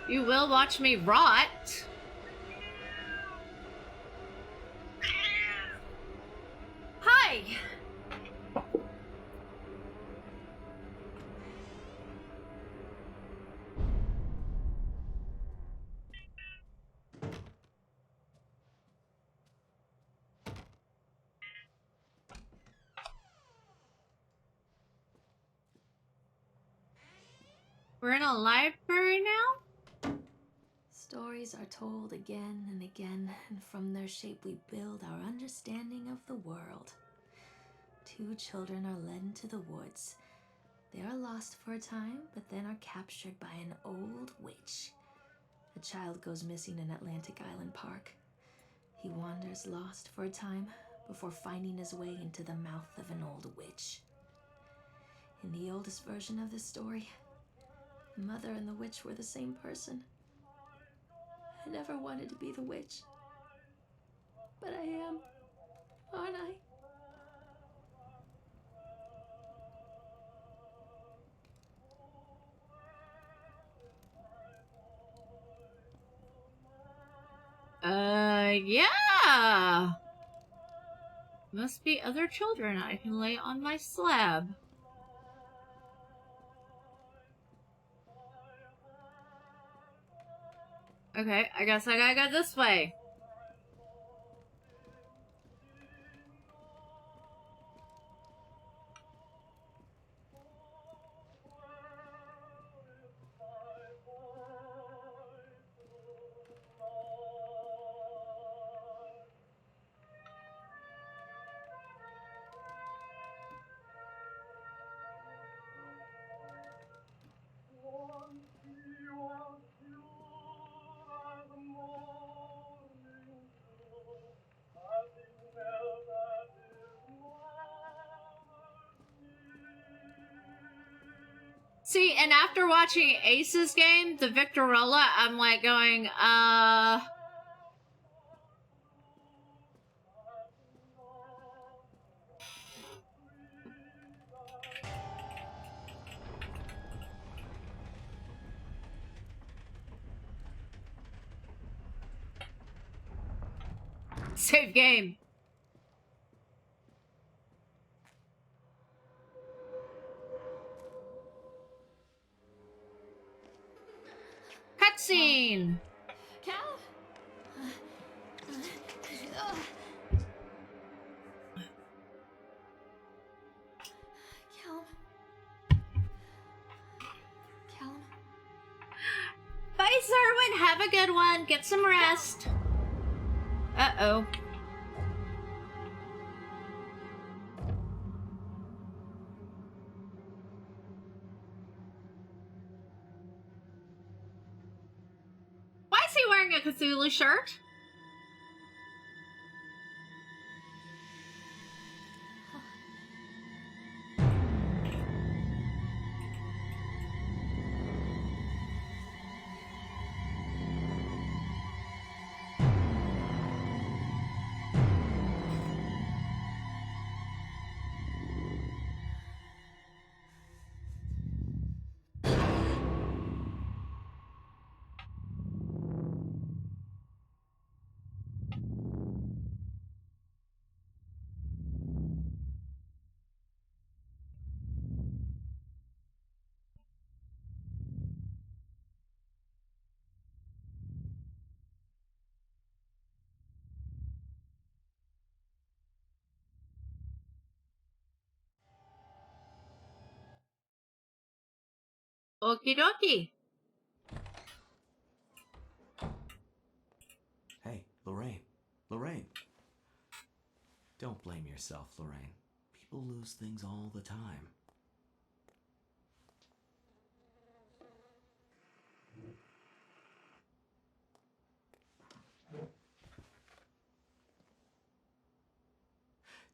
Speaker 1: You will watch me rot. Okay. We're in a library now?
Speaker 3: Stories are told again and again, and from their shape we build our understanding of the world. Two children are led into the woods. They are lost for a time, but then are captured by an old witch. A child goes missing in Atlantic Island Park. He wanders lost for a time before finding his way into the mouth of an old witch. In the oldest version of this story, the mother and the witch were the same person. I never wanted to be the witch, but I am, aren't I?
Speaker 1: Yeah. Must be other children I can lay on my slab. Okay, I guess I gotta go this way. See, and after watching Ace's game, the Victorola, I'm like going, save game. Cutscene.
Speaker 3: Cal? Callum?
Speaker 1: Bye, Zerwin. Have a good one. Get some rest. Uh-oh. Why is he wearing a Cthulhu shirt? Okie dokie.
Speaker 5: Hey, Lorraine. Lorraine. Don't blame yourself, Lorraine. People lose things all the time.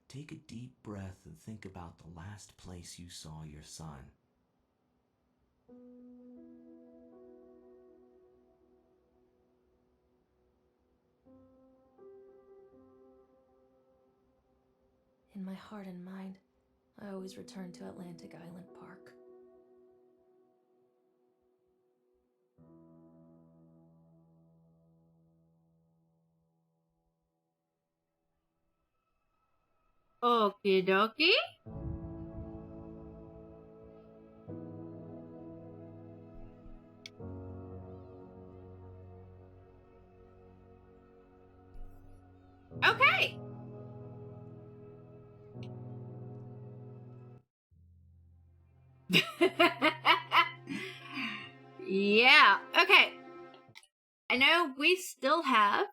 Speaker 5: Take a deep breath and think about the last place you saw your son.
Speaker 3: In my heart and mind, I always return to Atlantic Island Park.
Speaker 1: Okie dokie. Okay. Yeah. Okay. I know we still have